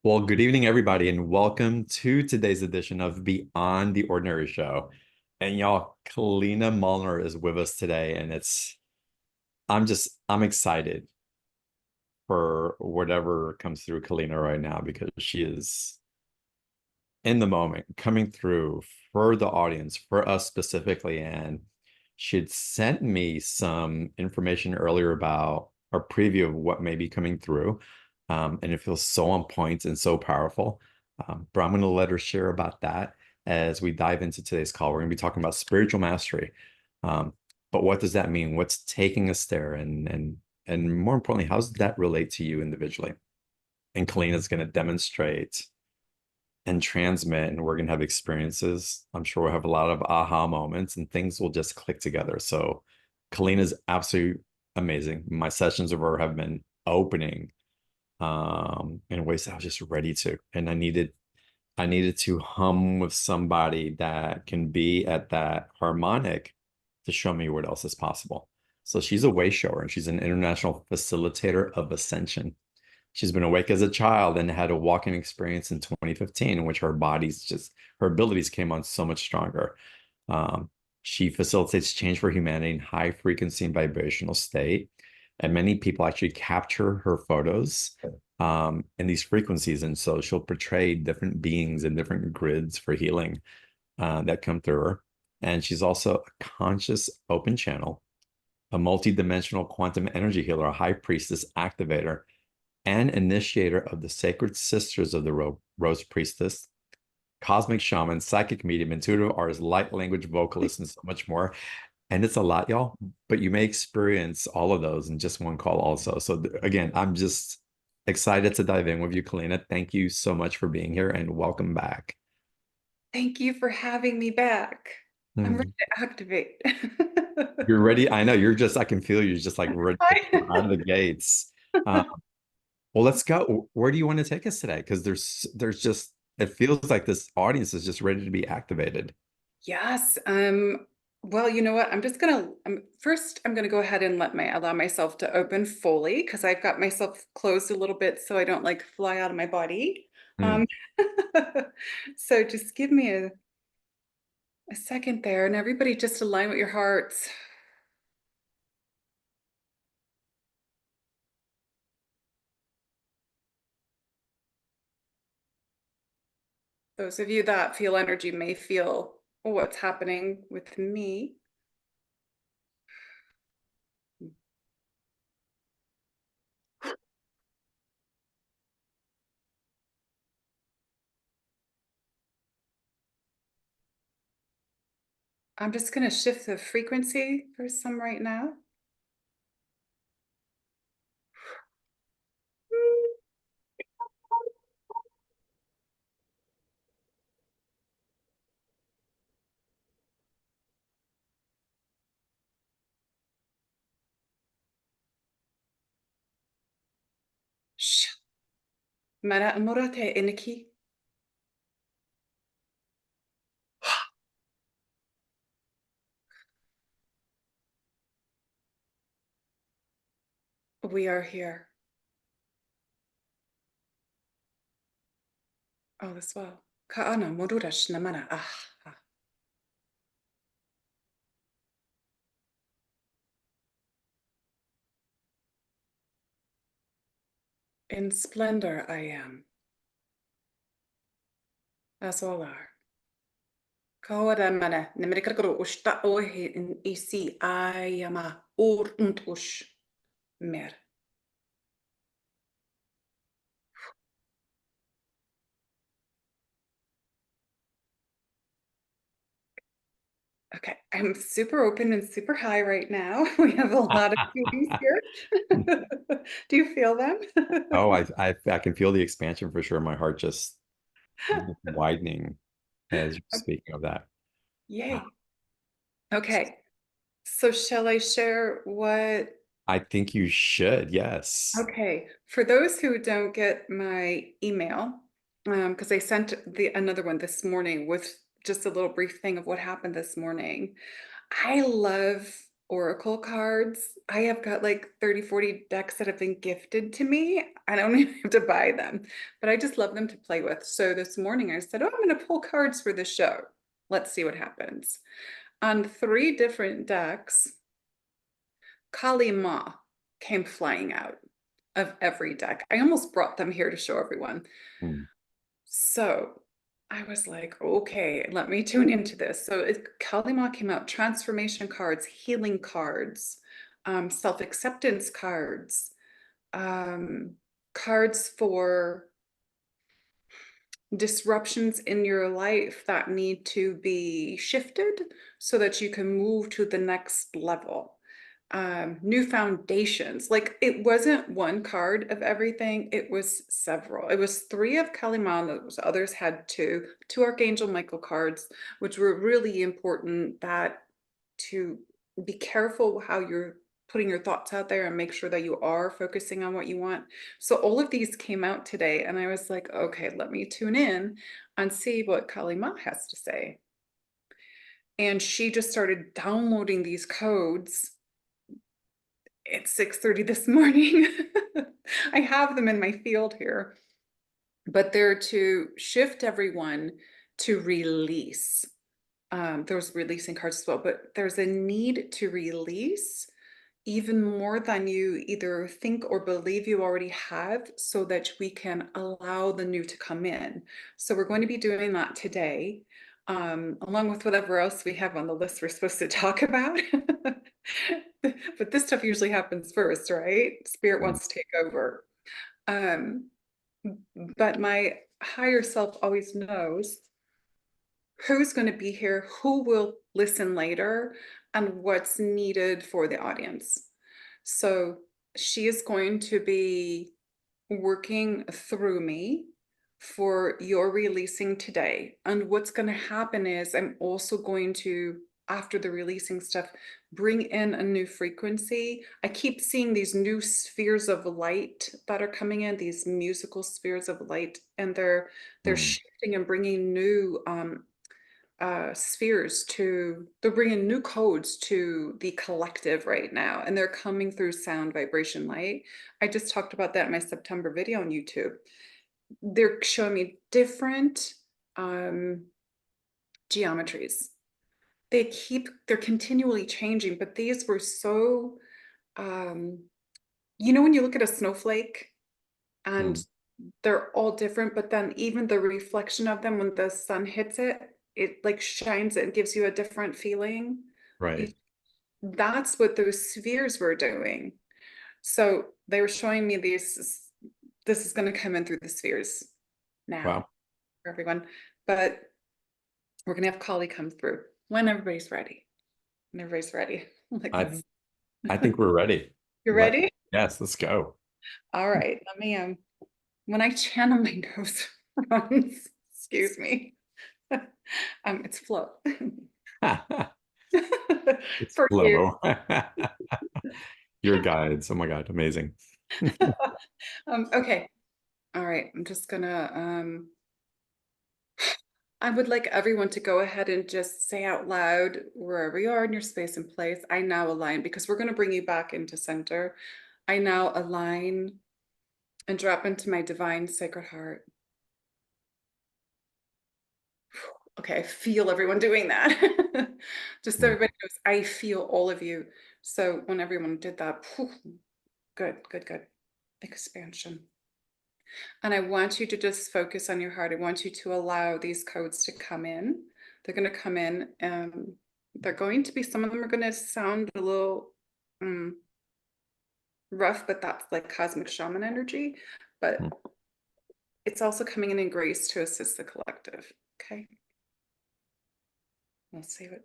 Well, good evening, everybody, and welcome to today's edition of Beyond the Ordinary Show. And y'all, Keleena Mulliner is with us today, and I'm excited for whatever comes through Keleena right now because she is in the moment, coming through for the audience, for us specifically. And she had sent me some information earlier about a preview of what may be coming through. And it feels so on point and so powerful. But I'm going to let her share about that as we dive into today's call. We're going to be talking about spiritual mastery. Um, but what does that mean? What's taking us there? And more importantly, how does that relate to you individually? And Kalena is going to demonstrate and transmit, and we're going to have experiences. I'm sure we'll have a lot of aha moments and things will just click together. So Keleena is absolutely amazing. My sessions of her have been opening in ways that I was just ready to. And I needed to hum with somebody that can be at that harmonic to show me what else is possible. So she's a way shower and she's an international facilitator of ascension. She's been awake as a child and had a walking experience in 2015 in which her abilities came on so much stronger. Um, she facilitates change for humanity in high frequency and vibrational state. And many people actually capture her photos in these frequencies. And so she'll portray different beings and different grids for healing that come through her. And she's also a conscious open channel, a multidimensional quantum energy healer, a high priestess activator, and initiator of the Sacred Sisters of the Rose Priestess, cosmic shaman, psychic medium, intuitive artist, light language vocalist, and so much more. And it's a lot, y'all, but you may experience all of those in just one call also. So again, I'm just excited to dive in with you, Keleena. Thank you so much for being here and welcome back. Thank you for having me back. I'm ready Hmm. to activate. You're ready. I know I can feel you just like ready to come out of the gates. Uh, well, let's go. Where do you want to take us today? Because there's just it feels like this audience is just ready to be activated. Yes. Well, you know what? I'm gonna go ahead and allow myself to open fully because I've got myself closed a little bit so I don't like fly out of my body. Hmm. Um, so just give me a second there, and everybody just align with your hearts. Those of you that feel energy may feel what's happening with me. I'm just going to shift the frequency for some right now. Mara amorate iniki. We are here. All is well. Kaana morurash namana ah. In splendor I am, as all are. Kawada mana nemerikakaro ushta ohe in isi ayama ur ush mer. Okay, I'm super open and super high right now. We have a lot of feelings here. Do you feel them? Oh, I can feel the expansion for sure. My heart just widening as you're speaking of that. Wow. Yay. Okay. So shall I share what? I think you should, yes. Okay. For those who don't get my email, because I sent another one this morning with just a little brief thing of what happened this morning. I love oracle cards. I have got like 30, 40 decks that have been gifted to me. I don't even have to buy them, but I just love them to play with. So this morning I said, oh, I'm going to pull cards for the show. Let's see what happens. On 3 different decks, Kalema came flying out of every deck. I almost brought them here to show everyone. Mm. So I was like, okay, let me tune into this. So Kalima came out, transformation cards, healing cards, self-acceptance cards, um, cards for disruptions in your life that need to be shifted so that you can move to the next level. New foundations. Like it wasn't one card of everything, it was several. It was 3 of Kaliman, those others had 2 Archangel Michael cards, which were really important, that to be careful how you're putting your thoughts out there and make sure that you are focusing on what you want. So all of these came out today and I was like, okay, let me tune in and see what Kalima has to say. And she just started downloading these codes at 6:30 this morning. I have them in my field here, but they're to shift everyone to release. There's releasing cards as well, but there's a need to release even more than you either think or believe you already have, so that we can allow the new to come in. So we're going to be doing that today, along with whatever else we have on the list we're supposed to talk about. But this stuff usually happens first, right? Spirit Mm. wants to take over. Um, but my higher self always knows who's going to be here, who will listen later, and what's needed for the audience. So she is going to be working through me for your releasing today. And what's going to happen is I'm also going to, after the releasing stuff, bring in a new frequency. I keep seeing these new spheres of light that are coming in, these musical spheres of light, and they're Mm. shifting and bringing new spheres to, they're bringing new codes to the collective right now, and they're coming through sound, vibration, light. I just talked about that in my September video on YouTube. They're showing me different geometries. They're continually changing, but these were so, you know, when you look at a snowflake and Mm. they're all different, but then even the reflection of them when the sun hits it, it like shines it and gives you a different feeling. Right. That's what those spheres were doing. So they were showing me these, this is going to come in through the spheres now Wow. for everyone. But we're going to have Kali come through when everybody's ready. When everybody's ready. Like, I let's, I think we're ready. you're Let ready? Yes, let's go. All right. Let me, when I channel my nose runs, excuse me. It's flow. It's For you. flow. Your guides. Oh my God, amazing. Okay. All right. I'm just gonna I would like everyone to go ahead and just say out loud wherever you are in your space and place. I now align, because we're going to bring you back into center. I now align and drop into my divine sacred heart. Okay, I feel everyone doing that. Just so Mm. everybody knows, I feel all of you. So when everyone did that, good, good, good. Expansion. And I want you to just focus on your heart. I want you to allow these codes to come in. They're going to come in. They're going to be, some of them are going to sound a little rough, but that's like cosmic shaman energy. But Mm. it's also coming in grace to assist the collective. Okay. We'll see what.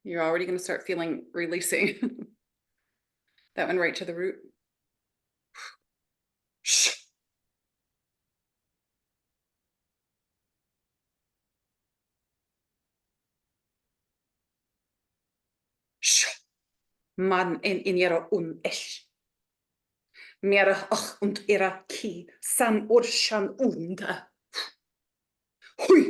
You're already going to start feeling releasing. That one right to the root. Shh. Shh. Man in ihrer Unesh. Mera ach und era ki san orshan unda. Hui.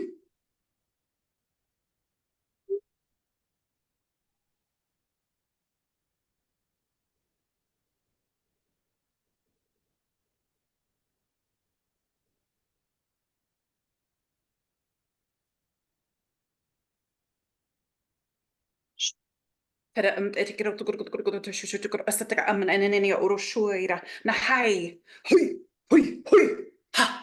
Pera astaga aman ananini oroshuira na hai. Hui, hui, hui. Ha.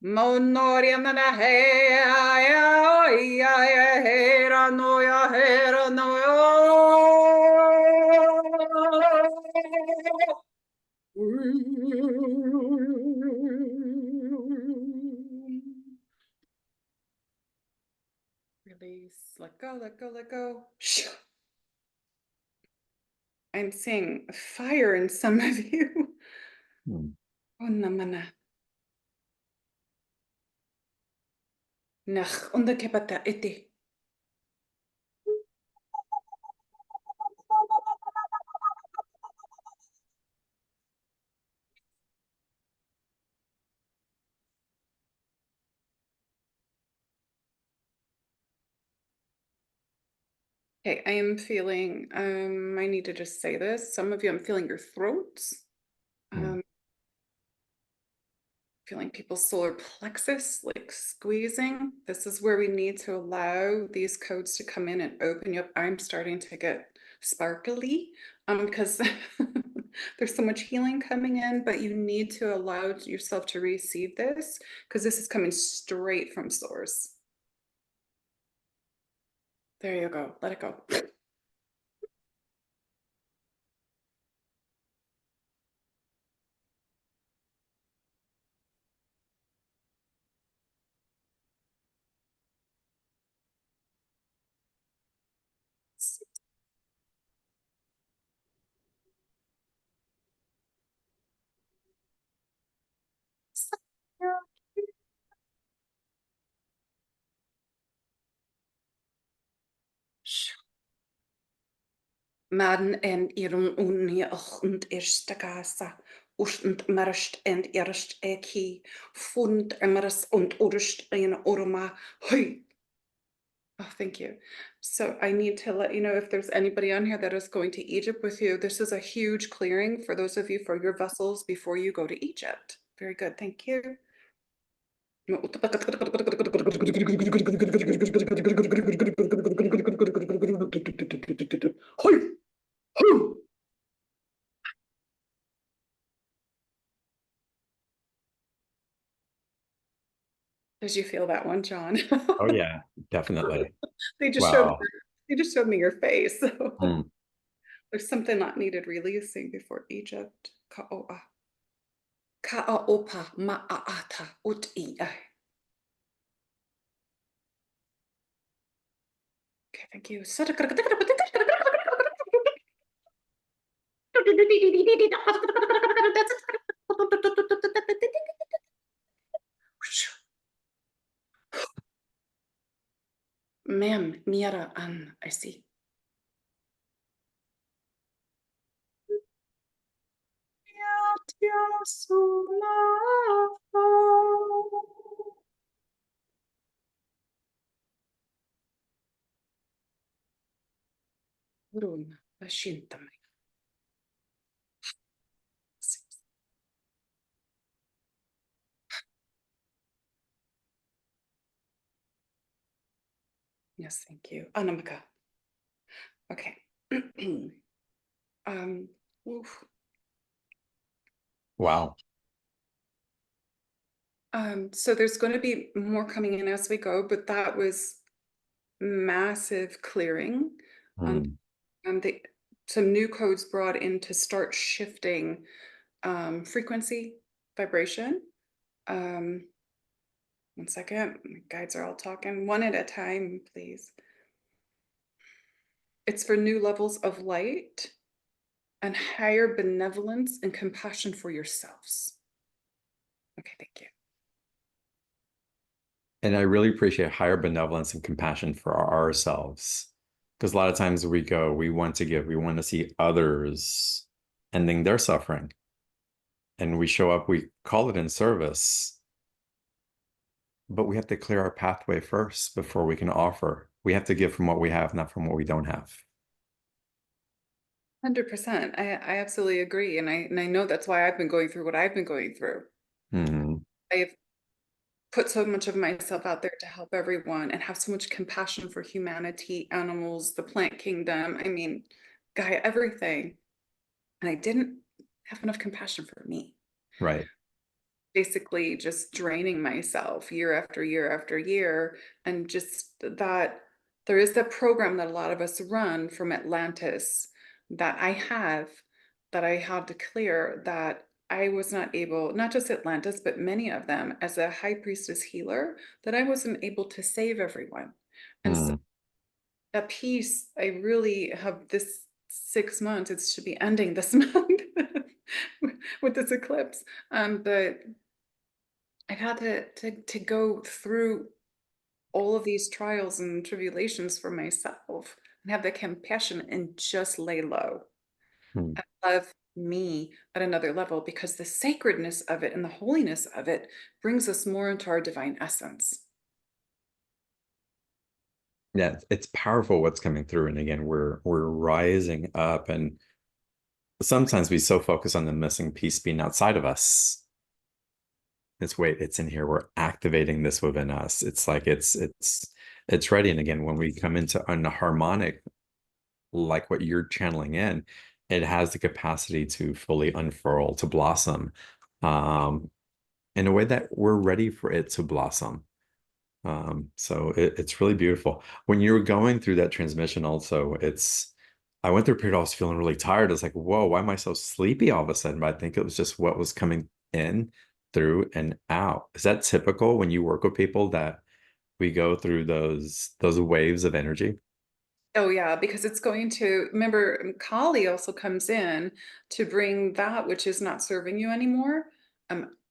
Monoria na na he ya ya ya hera no ya hera no Release, let go, let go, let go. I'm seeing fire in some of you. Hmm. Oh, namana. Nach, und der kepata iti. Okay, I am feeling, I need to just say this. Some of you, I'm feeling your throats. Hmm. Feeling people's solar plexus like squeezing. This is where we need to allow these codes to come in and open you up. I'm starting to get sparkly because there's so much healing coming in, but you need to allow yourself to receive this because this is coming straight from source. There you go. Let it go. Man en iron uni und erste gasa. Ustent marst and erst eki. Fund emers und urst in orma. Hui. Oh, thank you. So I need to let you know if there's anybody on here that is going to Egypt with you. This is a huge clearing for those of you for your vessels before you go to Egypt. Very good. Thank you. Did you feel that one, John? Oh yeah, definitely. They just showed Wow. they just showed me your face. So Hmm. there's something that needed releasing before Egypt. Ka'o'a. Ka'opa ma'ata ut'i'a. Okay, thank you. Ma'am, Mira, I see. Run, ascintami. Yes, thank you. Anamika. Okay. Oof. Wow. So there's going to be more coming in as we go, but that was massive clearing on Hmm. some new codes brought in to start shifting frequency, vibration. One second, my guides are all talking one at a time, please. It's for new levels of light and higher benevolence and compassion for yourselves. Okay, thank you. And I really appreciate higher benevolence and compassion for ourselves. Because a lot of times we go, we want to give, we want to see others ending their suffering. And we show up, we call it in service, but we have to clear our pathway first before we can offer. We have to give from what we have, not from what we don't have. 100%. I absolutely agree. And I know that's why I've been going through what I've been going through. Hmm. I've put so much of myself out there to help everyone and have so much compassion for humanity, animals, the plant kingdom. I mean, Gaia, everything. And I didn't have enough compassion for me. Right. Basically just draining myself year after year after year. And just that there is that program that a lot of us run from Atlantis that I had to clear, that I was not able, not just Atlantis, but many of them, as a high priestess healer, that I wasn't able to save everyone. And so Hmm. that piece, I really have this 6 months, it should be ending this month with this eclipse. But I've had to go through all of these trials and tribulations for myself and have the compassion and just lay low Hmm. and love me at another level, because the sacredness of it and the holiness of it brings us more into our divine essence. Yeah, it's powerful what's coming through. And again, we're rising up, and sometimes we so focus on the missing piece being outside of us. It's wait, it's in here. We're activating this within us. It's like it's ready. And again, when we come into an harmonic, like what you're channeling in, it has the capacity to fully unfurl, to blossom, um, in a way that we're ready for it to blossom. So it's really beautiful. When you were going through that transmission also, I went through a period I was feeling really tired. I was like, whoa, why am I so sleepy all of a sudden? But I think it was just what was coming in, through, and out. Is that typical when you work with people that we go through those waves of energy? Oh yeah, because it's going to, remember, Kali also comes in to bring that which is not serving you anymore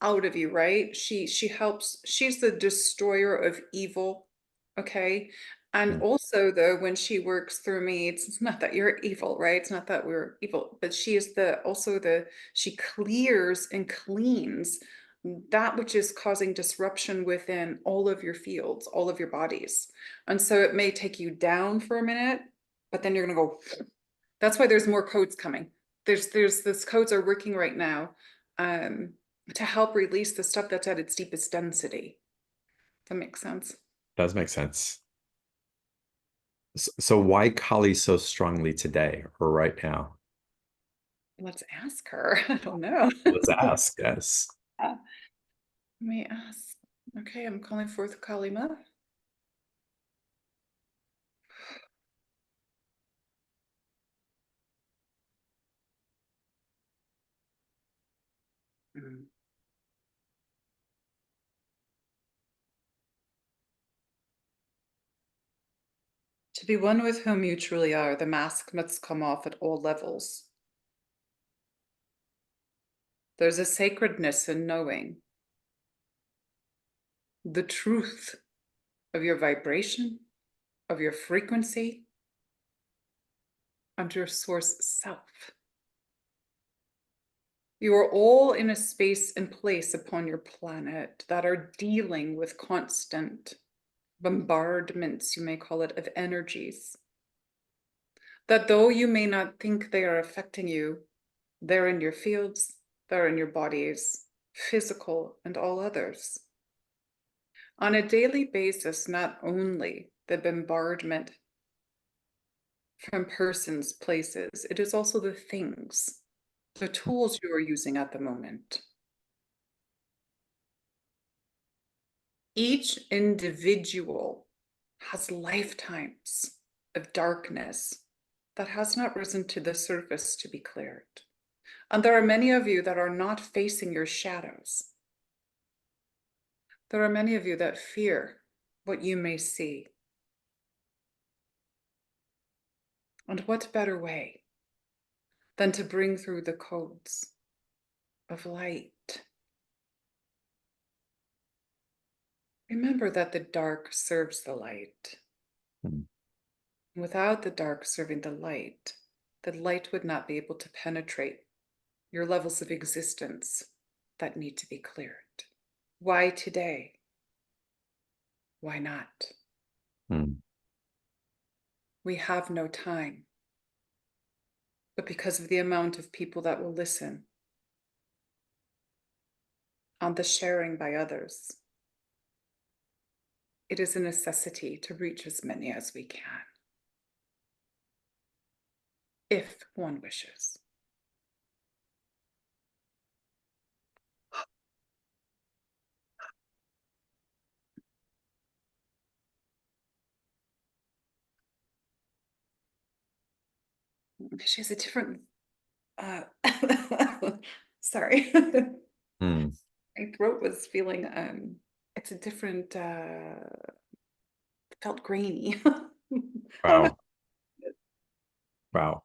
out of you, right? She helps, she's the destroyer of evil, okay? And Hmm. also though, when she works through me, it's not that you're evil, right? It's not that we're evil, but she is the also the she clears and cleans that which is causing disruption within all of your fields, all of your bodies. And so it may take you down for a minute, but then you're gonna go. That's why there's more codes coming. There's this codes are working right now um, to help release the stuff that's at its deepest density. That makes sense. Does make sense. So why Kali so strongly today or right now? Let's ask her. I don't know. Let's ask. Yes. Let me ask. Okay, I'm calling forth Kalima. Mm. To be one with whom you truly are, the mask must come off at all levels. There's a sacredness in knowing the truth of your vibration, of your frequency, and your source self. You are all in a space and place upon your planet that are dealing with constant bombardments, you may call it, of energies. That though you may not think they are affecting you, they're in your fields, they're in your bodies, physical and all others. On a daily basis, not only the bombardment from persons, places, it is also the things, the tools you are using at the moment. Each individual has lifetimes of darkness that has not risen to the surface to be cleared. And there are many of you that are not facing your shadows. There are many of you that fear what you may see. And what better way than to bring through the codes of light? Remember that the dark serves the light. Mm, Without the dark serving the light would not be able to penetrate your levels of existence that need to be cleared. Why today? Why not? mm, We have no time. But because of the amount of people that will listen on the sharing by others, it is a necessity to reach as many as we can, if one wishes. She has a different, uh, sorry, mm. my throat was feeling, it's a different, felt grainy. I don't know. Wow. Wow.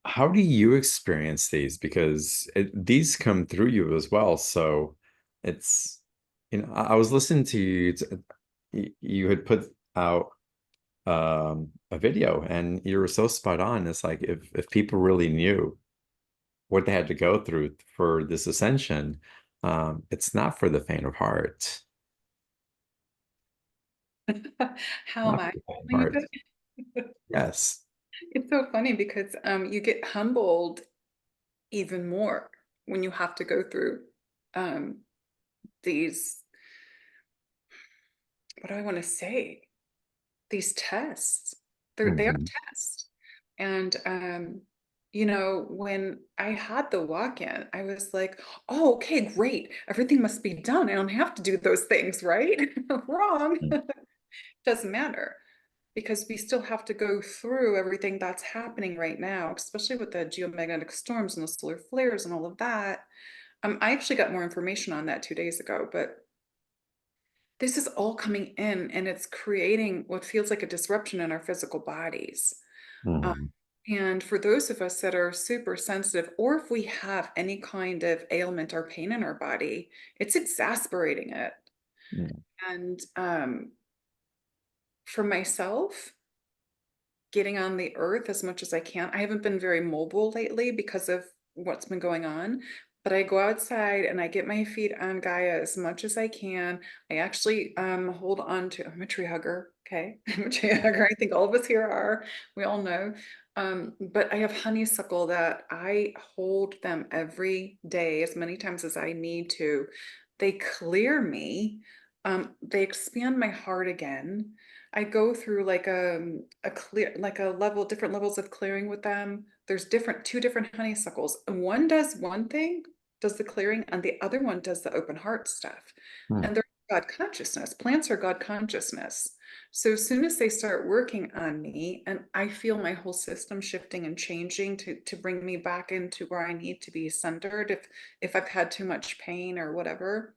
How do you experience these? Because these come through you as well. So it's, I was listening to you. You had put out a video and you were so spot on. It's like if people really knew what they had to go through for this ascension, it's not for the faint of heart. How am Not I for the faint of feeling about heart. it? Yes. It's so funny because you get humbled even more when you have to go through um, these, what do I want to say? These tests. They are Hmm. tests. And when I had the walk-in, I was like, oh, okay, great. Everything must be done. I don't have to do those things, right? Wrong. Doesn't matter because we still have to go through everything that's happening right now, especially with the geomagnetic storms and the solar flares and all of that. I actually got more information on that 2 days ago, but this is all coming in and it's creating what feels like a disruption in our physical bodies. Um, Hmm. and for those of us that are super sensitive, or if we have any kind of ailment or pain in our body, it's exasperating it. Hmm. And for myself, getting on the earth as much as I can. I haven't been very mobile lately because of what's been going on, but I go outside and I get my feet on Gaia as much as I can. I actually hold on to, I'm a tree hugger, okay? I'm a tree hugger. I think all of us here are, we all know. But I have honeysuckle that I hold them every day as many times as I need to. They clear me. They expand my heart again. I go through like a clear like a level different levels of clearing with them. There's two different honeysuckles. And one does one thing, does the clearing, and the other one does the open heart stuff. Hmm. And they're God consciousness. Plants are God consciousness. So as soon as they start working on me and I feel my whole system shifting and changing to bring me back into where I need to be centered if I've had too much pain or whatever,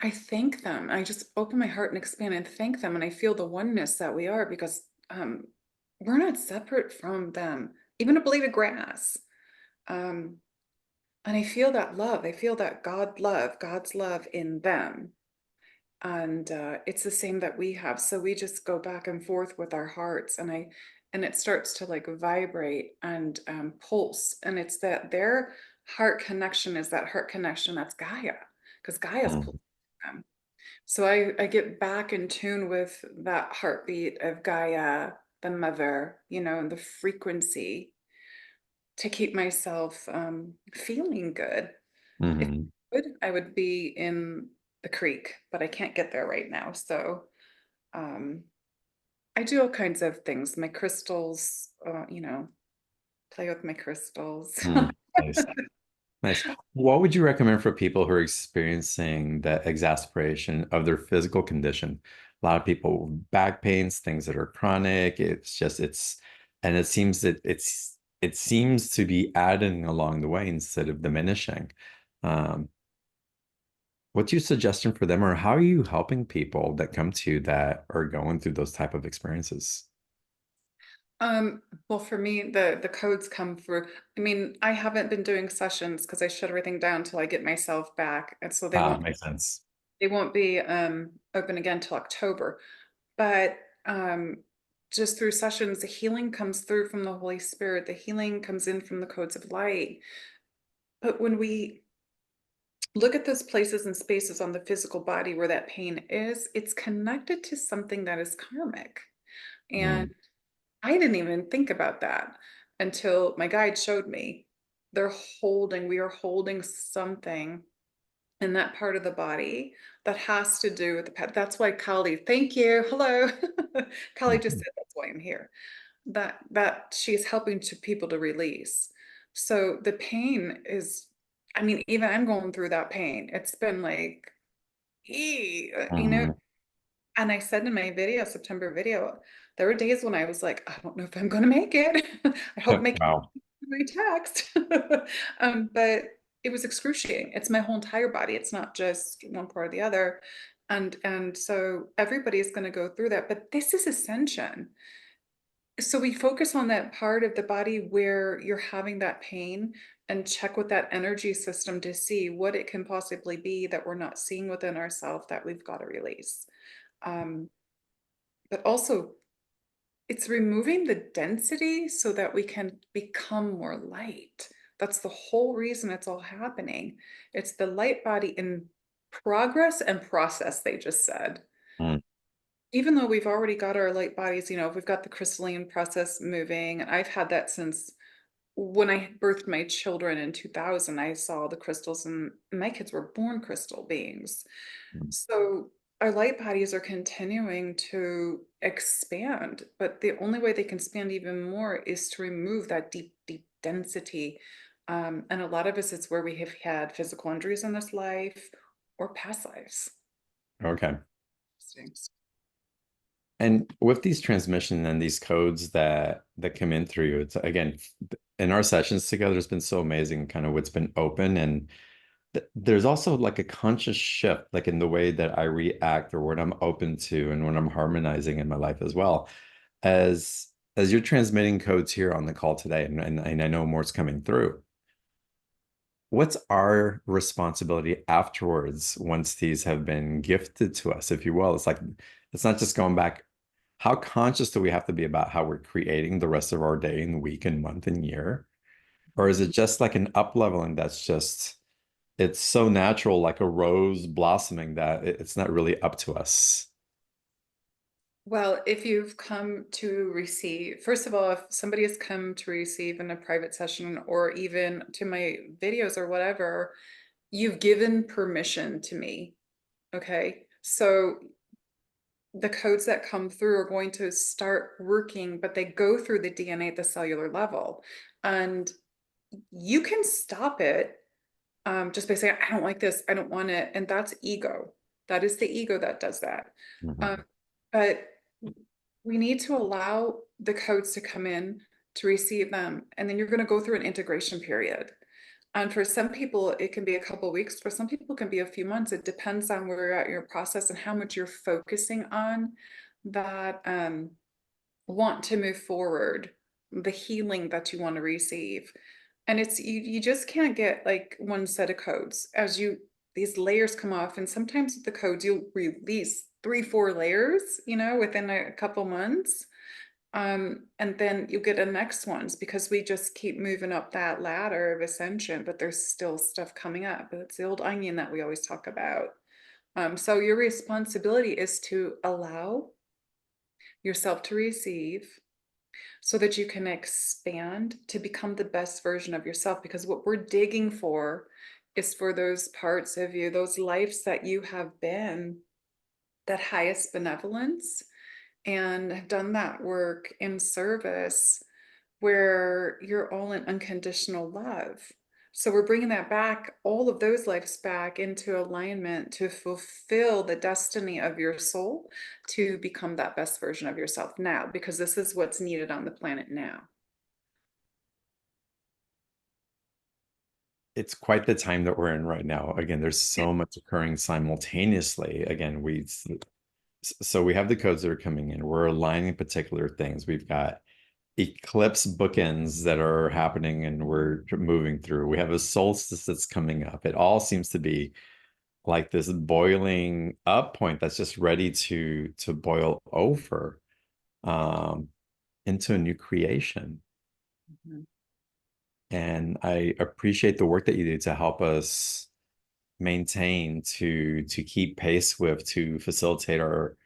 I thank them. I just open my heart and expand and thank them. And I feel the oneness that we are because we're not separate from them, even a blade of grass. Um, and I feel that love. I feel that God's love in them. And it's the same that we have. So we just go back and forth with our hearts and it starts to like vibrate and pulse. And it's that their heart connection is that heart connection that's Gaia because Gaia's Hmm. pulsing them. So I get back in tune with that heartbeat of Gaia, the mother, and the frequency to keep myself feeling good. If Hmm. I could, I would be in the creek, but I can't get there right now. So um, I do all kinds of things. My crystals, play with my crystals. Hmm. Nice. Nice. What would you recommend for people who are experiencing that exasperation of their physical condition? A lot of people with back pains, things that are chronic. And it seems that it seems to be adding along the way instead of diminishing. Um, what's your suggestion for them, or how are you helping people that come to you that are going through those type of experiences? Well, for me, the codes come through. I mean, I haven't been doing sessions because I shut everything down till I get myself back, and so Ah, makes sense. they won't be open again till October. But just through sessions, the healing comes through from the Holy Spirit. The healing comes in from the codes of light. But when we look at those places and spaces on the physical body where that pain is, it's connected to something that is karmic. And Mm, I didn't even think about that until my guide showed me. We are holding something in that part of the body that has to do with the pet. That's why Kali, thank you. Hello. Kali just mhm, said that's why I'm here. That she's helping to people to release. So the pain is, I mean, even I'm going through that pain. It's been like, mhm. and I said in my video, September video, there were days when I was like, I don't know if I'm going to make it. I hope make Wow. my text. But it was excruciating. It's my whole entire body. It's not just one part or the other. And so everybody is going to go through that. But this is ascension. So we focus on that part of the body where you're having that pain and check with that energy system to see what it can possibly be that we're not seeing within ourselves that we've got to release. Um, but also it's removing the density so that we can become more light. That's the whole reason it's all happening. It's the light body in progress and process, they just said. Mm, Even though we've already got our light bodies, we've got the crystalline process moving. And I've had that since when I birthed my children in 2000. I saw the crystals, and my kids were born crystal beings. mm. So our light bodies are continuing to expand, but the only way they can expand even more is to remove that deep, deep density. And a lot of us, it's where we have had physical injuries in this life or past lives. Okay. Interesting. And with these transmission and these codes that come in through you, it's again in our sessions together, it's been so amazing, kind of what's been open, and there's also like a conscious shift, like in the way that I react or what I'm open to, and when I'm harmonizing in my life as well. As you're transmitting codes here on the call today, and I know more's coming through. What's our responsibility afterwards once these have been gifted to us, if you will? It's like it's not just going back. How conscious do we have to be about how we're creating the rest of our day and week and month and year? Or is it just like an up leveling that's just it's so natural, like a rose blossoming that it's not really up to us? Well, if you've come to receive, first of all, if somebody has come to receive in a private session or even to my videos or whatever, you've given permission to me. Okay. So the codes that come through are going to start working, but they go through the DNA at the cellular level. And you can stop it just by saying, I don't like this, I don't want it. And that's ego. That is the ego that does that. Mhm. Um, but we need to allow the codes to come in to receive them. And then you're going to go through an integration period. And for some people, it can be a couple of weeks. For some people, it can be a few months. It depends on where you're at your process and how much you're focusing on that want to move forward, the healing that you want to receive. And it's you just can't get like one set of codes as you these layers come off. And sometimes with the codes, you'll release 3, 4 layers, within a couple months. And then you get the next ones because we just keep moving up that ladder of ascension, but there's still stuff coming up. It's the old onion that we always talk about. So your responsibility is to allow yourself to receive so that you can expand to become the best version of yourself. Because what we're digging for is for those parts of you, those lives that you have been, that highest benevolence, and have done that work in service where you're all in unconditional love. So we're bringing that back, all of those lives back into alignment to fulfill the destiny of your soul to become that best version of yourself now, because this is what's needed on the planet now. It's quite the time that we're in right now. Again, there's so much occurring simultaneously. Again, so we have the codes that are coming in. We're aligning particular things. We've got eclipse bookends that are happening and we're moving through. We have a solstice that's coming up. It all seems to be like this boiling up point that's just ready to boil over um, into a new creation. Mhm. And I appreciate the work that you do to help us maintain, to keep pace with, to facilitate our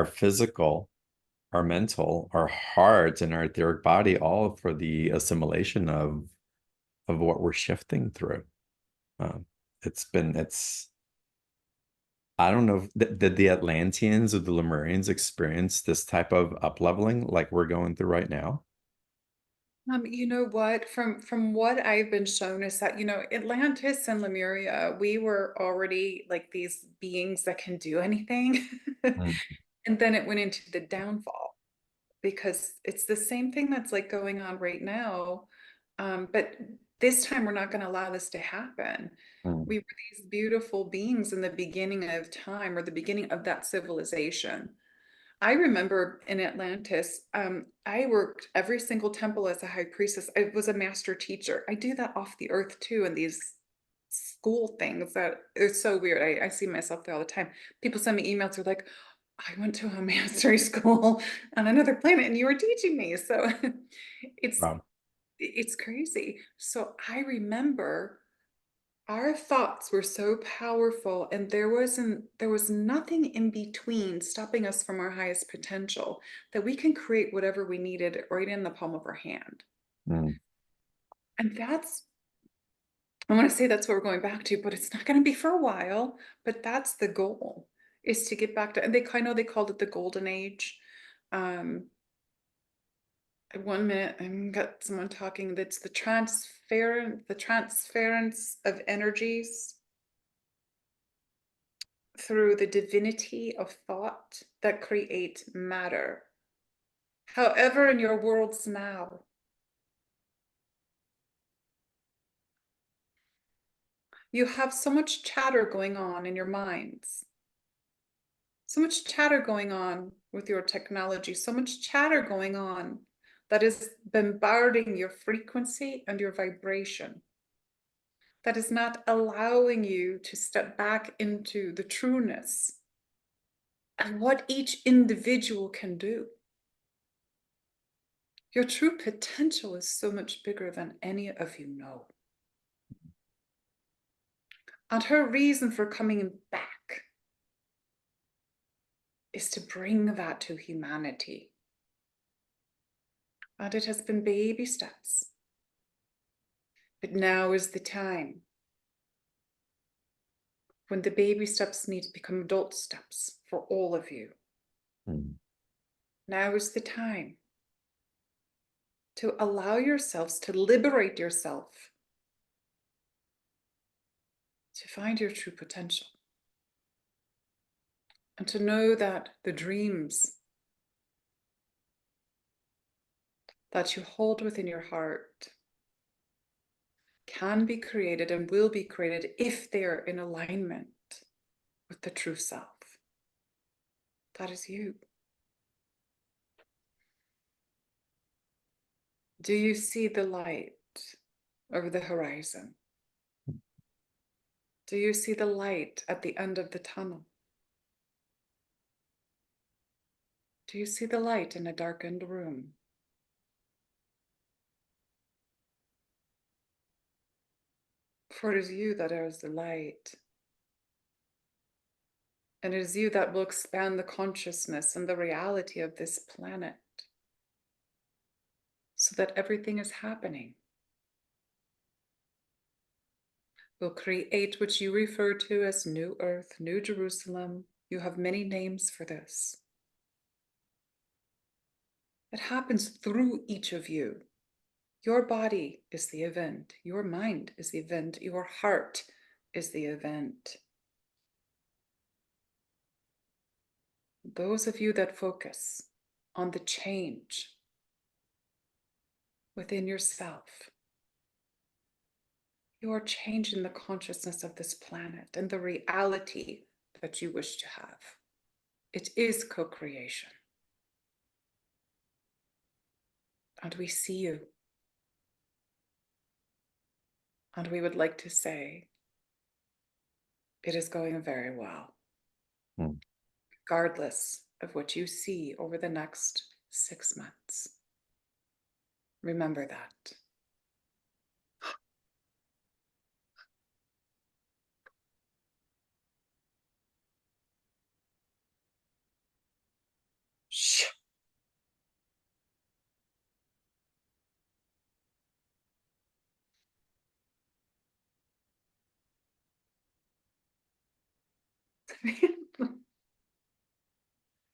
physical, our mental, our heart, and our etheric body, all for the assimilation of what we're shifting through. Um, it's I don't know if did the Atlanteans or the Lemurians experience this type of upleveling like we're going through right now? You know what? From what I've been shown is that, Atlantis and Lemuria, we were already like these beings that can do anything. Mm, And then it went into the downfall because it's the same thing that's like going on right now. But this time we're not going to allow this to happen. mm, We were these beautiful beings in the beginning of time or the beginning of that civilization. I remember in Atlantis, I worked every single temple as a high priestess. I was a master teacher. I do that off the earth too, in these school things that it's so weird. I see myself there all the time. People send me emails, they're like, I went to a mastery school on another planet and you were teaching me. So it's wow. it's crazy. So I remember our thoughts were so powerful and there was nothing in between stopping us from our highest potential, that we can create whatever we needed right in the palm of our hand. Mm, And I want to say that's what we're going back to, but it's not going to be for a while. But that's the goal, is to get back to, and they kind of, they called it the golden age. um 1 minute, I've got someone talking, that's the transference of energies through the divinity of thought that create matter. However, in your worlds now, you have so much chatter going on in your minds, so much chatter going on with your technology, so much chatter going on that is bombarding your frequency and your vibration, that is not allowing you to step back into the trueness and what each individual can do. Your true potential is so much bigger than any of you know. And her reason for coming back is to bring that to humanity. And it has been baby steps. But now is the time when the baby steps need to become adult steps for all of you. mm, Now is the time to allow yourselves to liberate yourself, to find your true potential, and to know that the dreams that you hold within your heart can be created and will be created if they're in alignment with the true self. That is you. Do you see the light over the horizon? Do you see the light at the end of the tunnel? Do you see the light in a darkened room? For it is you that is the light. And it is you that will expand the consciousness and the reality of this planet so that everything is happening. Will create what you refer to as New Earth, New Jerusalem. You have many names for this. It happens through each of you. Your body is the event. Your mind is the event. Your heart is the event. Those of you that focus on the change within yourself, you are changing the consciousness of this planet and the reality that you wish to have. It is co-creation. and we see you. And we would like to say it is going very well, Mm. regardless of what you see over the next 6 months. Remember that.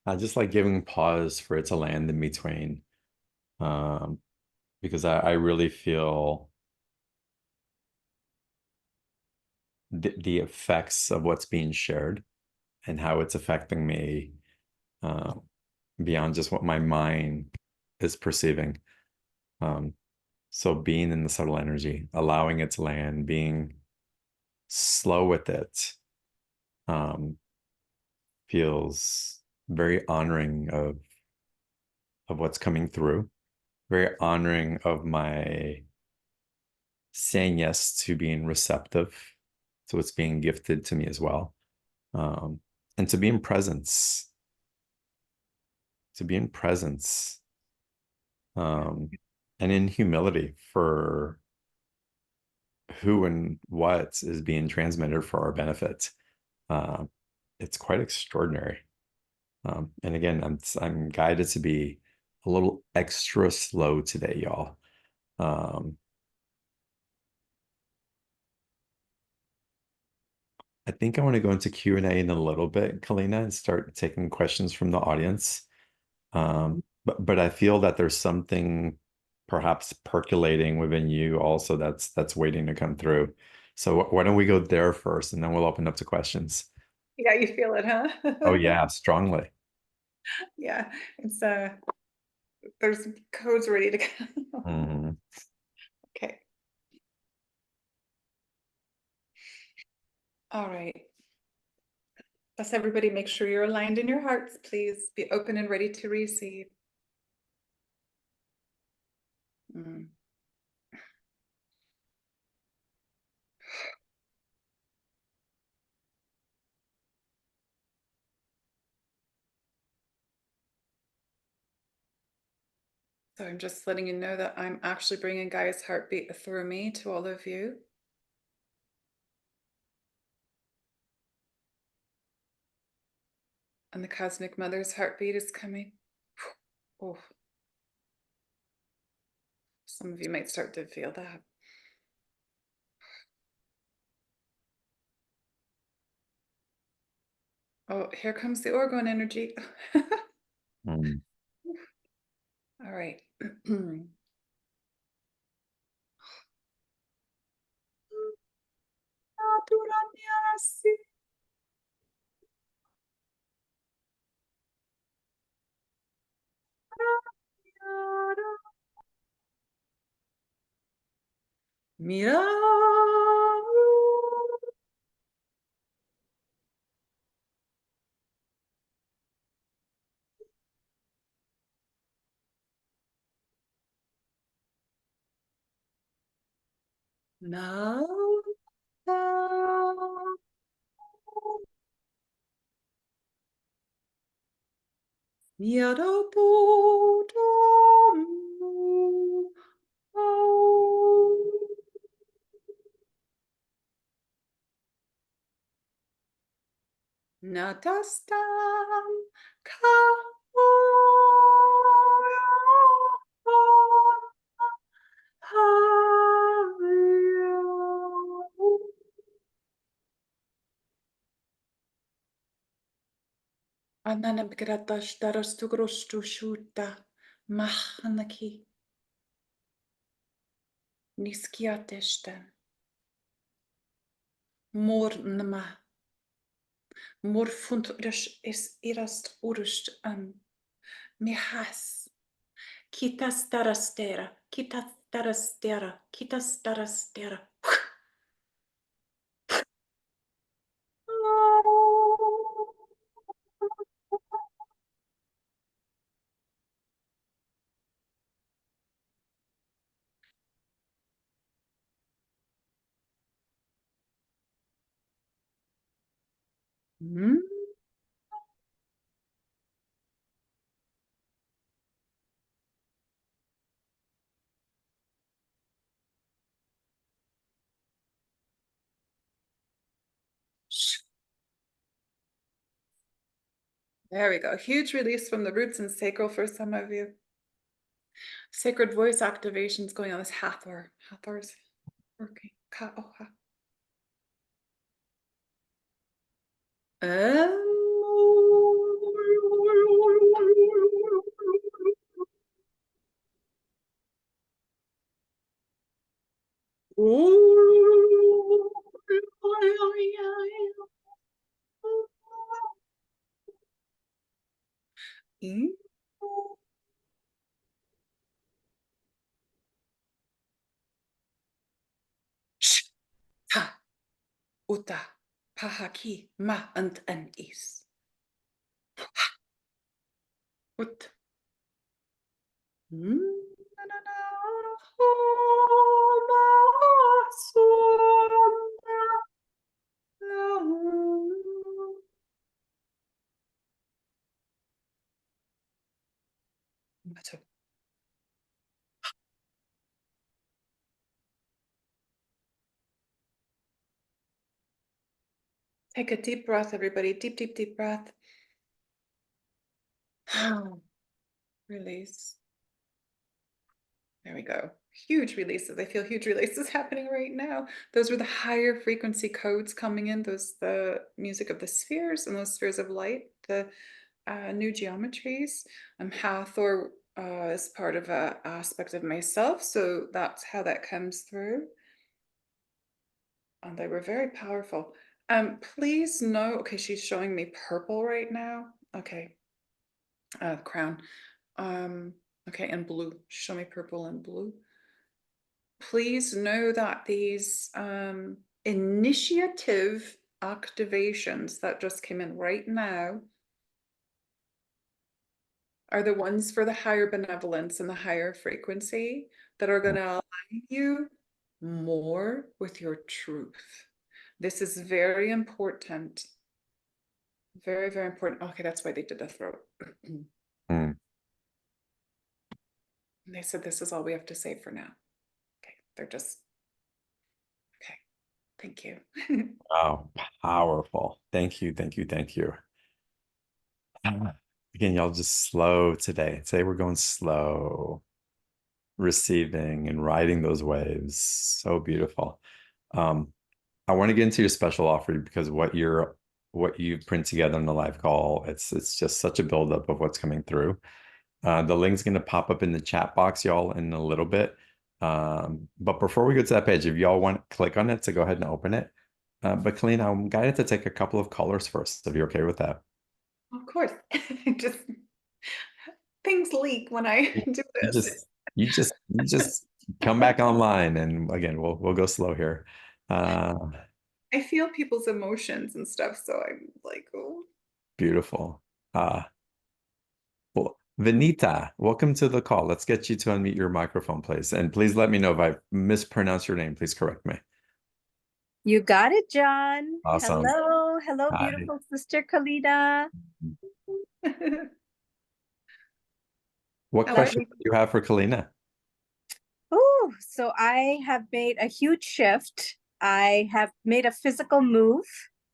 I just like giving pause for it to land in between. Um, because I really feel the effects of what's being shared and how it's affecting me uh, beyond just what my mind is perceiving. Um, so being in the subtle energy, allowing it to land, being slow with it, um, feels very honoring of what's coming through, very honoring of my saying yes to being receptive to what's being gifted to me as well. Um, and to be in presence, to be in presence, um, and in humility for who and what is being transmitted for our benefit. Uh, it's quite extraordinary. And again, I'm guided to be a little extra slow today, y'all. Um, I think I want to go into Q&A in a little bit, Kalena, and start taking questions from the audience. But I feel that there's something perhaps percolating within you also that's waiting to come through. So why don't we go there first, and then we'll open up to questions. Yeah, you feel it, Oh huh? yeah, strongly. Yeah, it's there's codes ready to go. Mhm. Okay. All right. Let's everybody make sure you're aligned in your hearts, please. Be open and ready to receive. Mm. So I'm just letting you know that I'm actually bringing Gaia's heartbeat through me to all of you. And the Cosmic Mother's heartbeat is coming. Oh, some of you might start to feel that. Oh, here comes the orgone energy. Mm. All right. Mira. Now. Natastam Ananamgratash darastugrostu shuta mahanaki niskiatesten mornma morfuntrush is irast urust mihas kitas darastera kitas darastera kitas darastera. Mm. There we go. Huge release from the roots and sacral for some of you. Sacred voice activations going on. This Hathor. Hathor's working. Ta uta pahaki ma and is ut. Take a deep breath, everybody. Deep, deep, deep breath. Release. There we go. Huge releases. I feel huge releases happening right now. Those were the higher frequency codes coming in. Those the music of the spheres and those spheres of light, the new geometries. Hathor is part of an aspect of myself, so that's how that comes through. And they were very powerful. Please know, okay, she's showing me purple right now. Okay, crown. Okay, and blue. Show me purple and blue. Please know that these initiative activations that just came in right now are the ones for the higher benevolence and the higher frequency that are going to align you more with your truth. This is very important. Very, very important. Okay, that's why they did the throat. Mm. They said this is all we have to say for now. Okay, they're just, okay, thank you. Oh, powerful. Thank you, thank you, thank you. Again, y'all just slow today. Today we're going slow, receiving and riding those waves. So beautiful. I want to get into your special offer because what you print together on the live call, it's just such a buildup of what's coming through. The link's going to pop up in the chat box, y'all, in a little bit. But before we go to that page, if y'all want to click on it, so go ahead and open it. But Keleena, I'm guided to take a couple of colors first, if you're okay with that. Of course. Just things leak when I You do you this. just come back online, and again, we'll go slow here. Uh, I feel people's emotions and stuff, so I'm like, oh. Beautiful. Well, Venita, welcome to the call. Let's get you to unmute your microphone, please. And please let me know if I mispronounce your name. Please correct me. You got it, John. Awesome. Hello. Hello, Hi. beautiful sister Keleena. What Hello. question do you have for Keleena? Oh, so I have made a huge shift. I have made a physical move.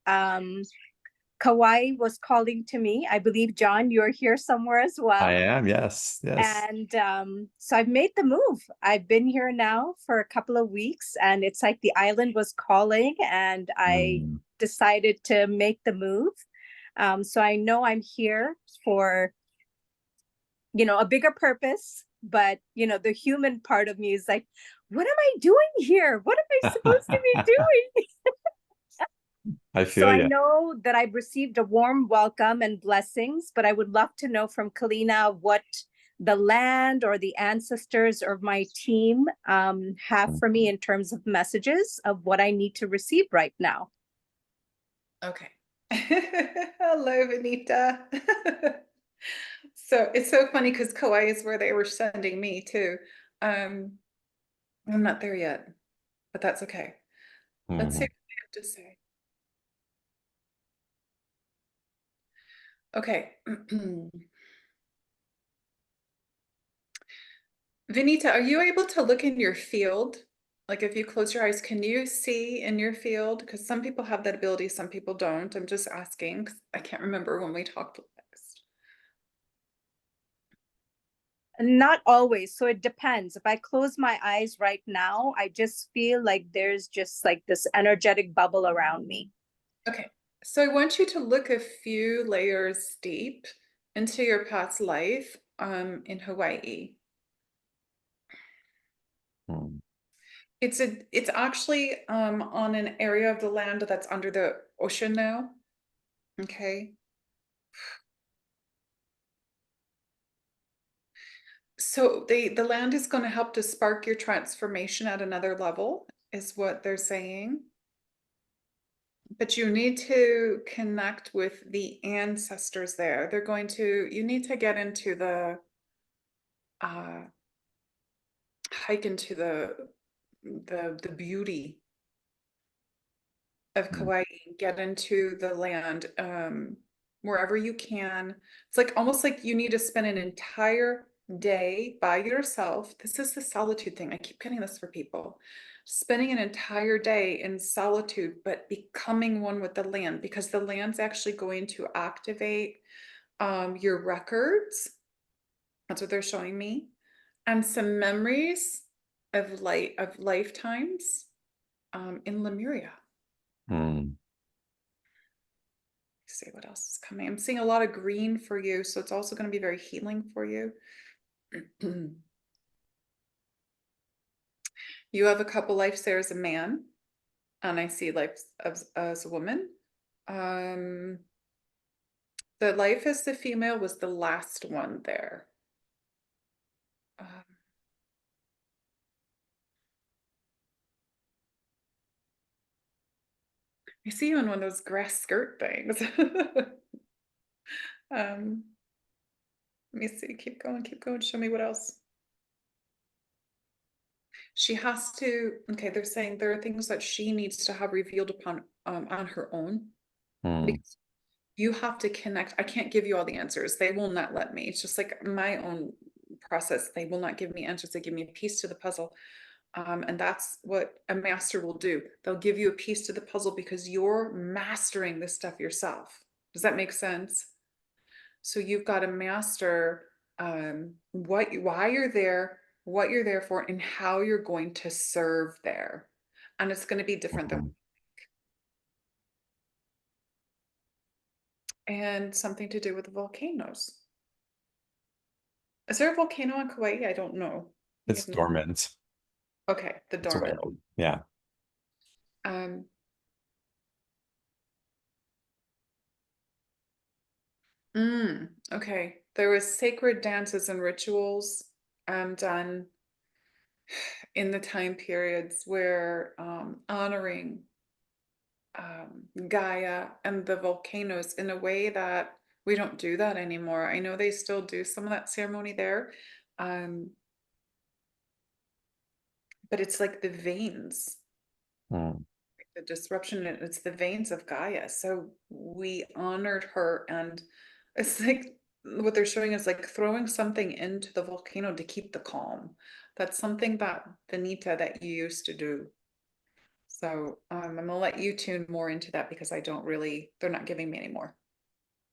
Kauai was calling to me. I believe, John, you're here somewhere as I well. am, yes, yes. And so I've made the move. I've been here now for a couple of weeks, and it's like the island was calling, and I decided to make the move. So I know I'm here for, a bigger purpose, but, the human part of me is like, what am I doing here? What am I supposed to be doing? I So feel I you. know that I've received a warm welcome and blessings, but I would love to know from Keleena what the land or the ancestors or my team have for me in terms of messages of what I need to receive right now. Okay. Hello, Vanita. So it's so funny because Kauai is where they were sending me too. I'm not there yet, but that's okay. Let's see what they have to say. Okay. Vinita, are you able to look in your field? Like if you close your eyes, can you see in your field? Because some people have that ability, some people don't. I'm just asking, 'cause I can't remember when we talked last. Not always. So it depends. If I close my eyes right now, I just feel like there's just like this energetic bubble around me. Okay, so I want you to look a few layers deep into your past life in Hawaii. Hmm. It's actually on an area of the land that's under the ocean now. Okay. So the land is going to help to spark your transformation at another level, is what they're saying. But you need to connect with the ancestors there. They're going to, you need to get into uh hike into the beauty of Hmm. Kauai, get into the land wherever you can. It's like almost like you need to spend an entire day by yourself. This is the solitude thing. I keep getting this for people. Spending an entire day in solitude, but becoming one with the land, because the land's actually going to activate your records. That's what they're showing me. And some memories of lifetimes in Lemuria. Hmm. See what else is coming. I'm seeing a lot of green for you, so it's also going to be very healing for you. You have a couple lives there as a man, and I see life as a woman. Um, the life as the female was the last one there. I see you in one of those grass skirt things. Let me see. Keep going. Keep going. Show me what else. She has to. Okay, they're saying there are things that she needs to have revealed upon on her own Hmm. because you have to connect. I can't give you all the answers. They will not let me. It's just like my own process. They will not give me answers. They give me a piece to the puzzle. And that's what a master will do. They'll give you a piece to the puzzle because you're mastering this stuff yourself. Does that make sense? So you've got to master why you're there, what you're there for, and how you're going to serve there. And it's going to be different than Hmm. and something to do with the volcanoes. Is there a volcano on Kauai? I don't know. I It's have no. dormant. Okay, the That's what I dormant. know. Yeah. Um, okay. There was sacred dances and rituals done in the time periods where honoring Gaia and the volcanoes in a way that we don't do that anymore. I know they still do some of that ceremony there, um, but it's like the veins, Hmm. the disruption, it's the veins of Gaia. So we honored her, and it's like what they're showing is like throwing something into the volcano to keep the calm. That's something that Benita that you used to do. So I'm gonna let you tune more into that because I don't really, they're not giving me anymore.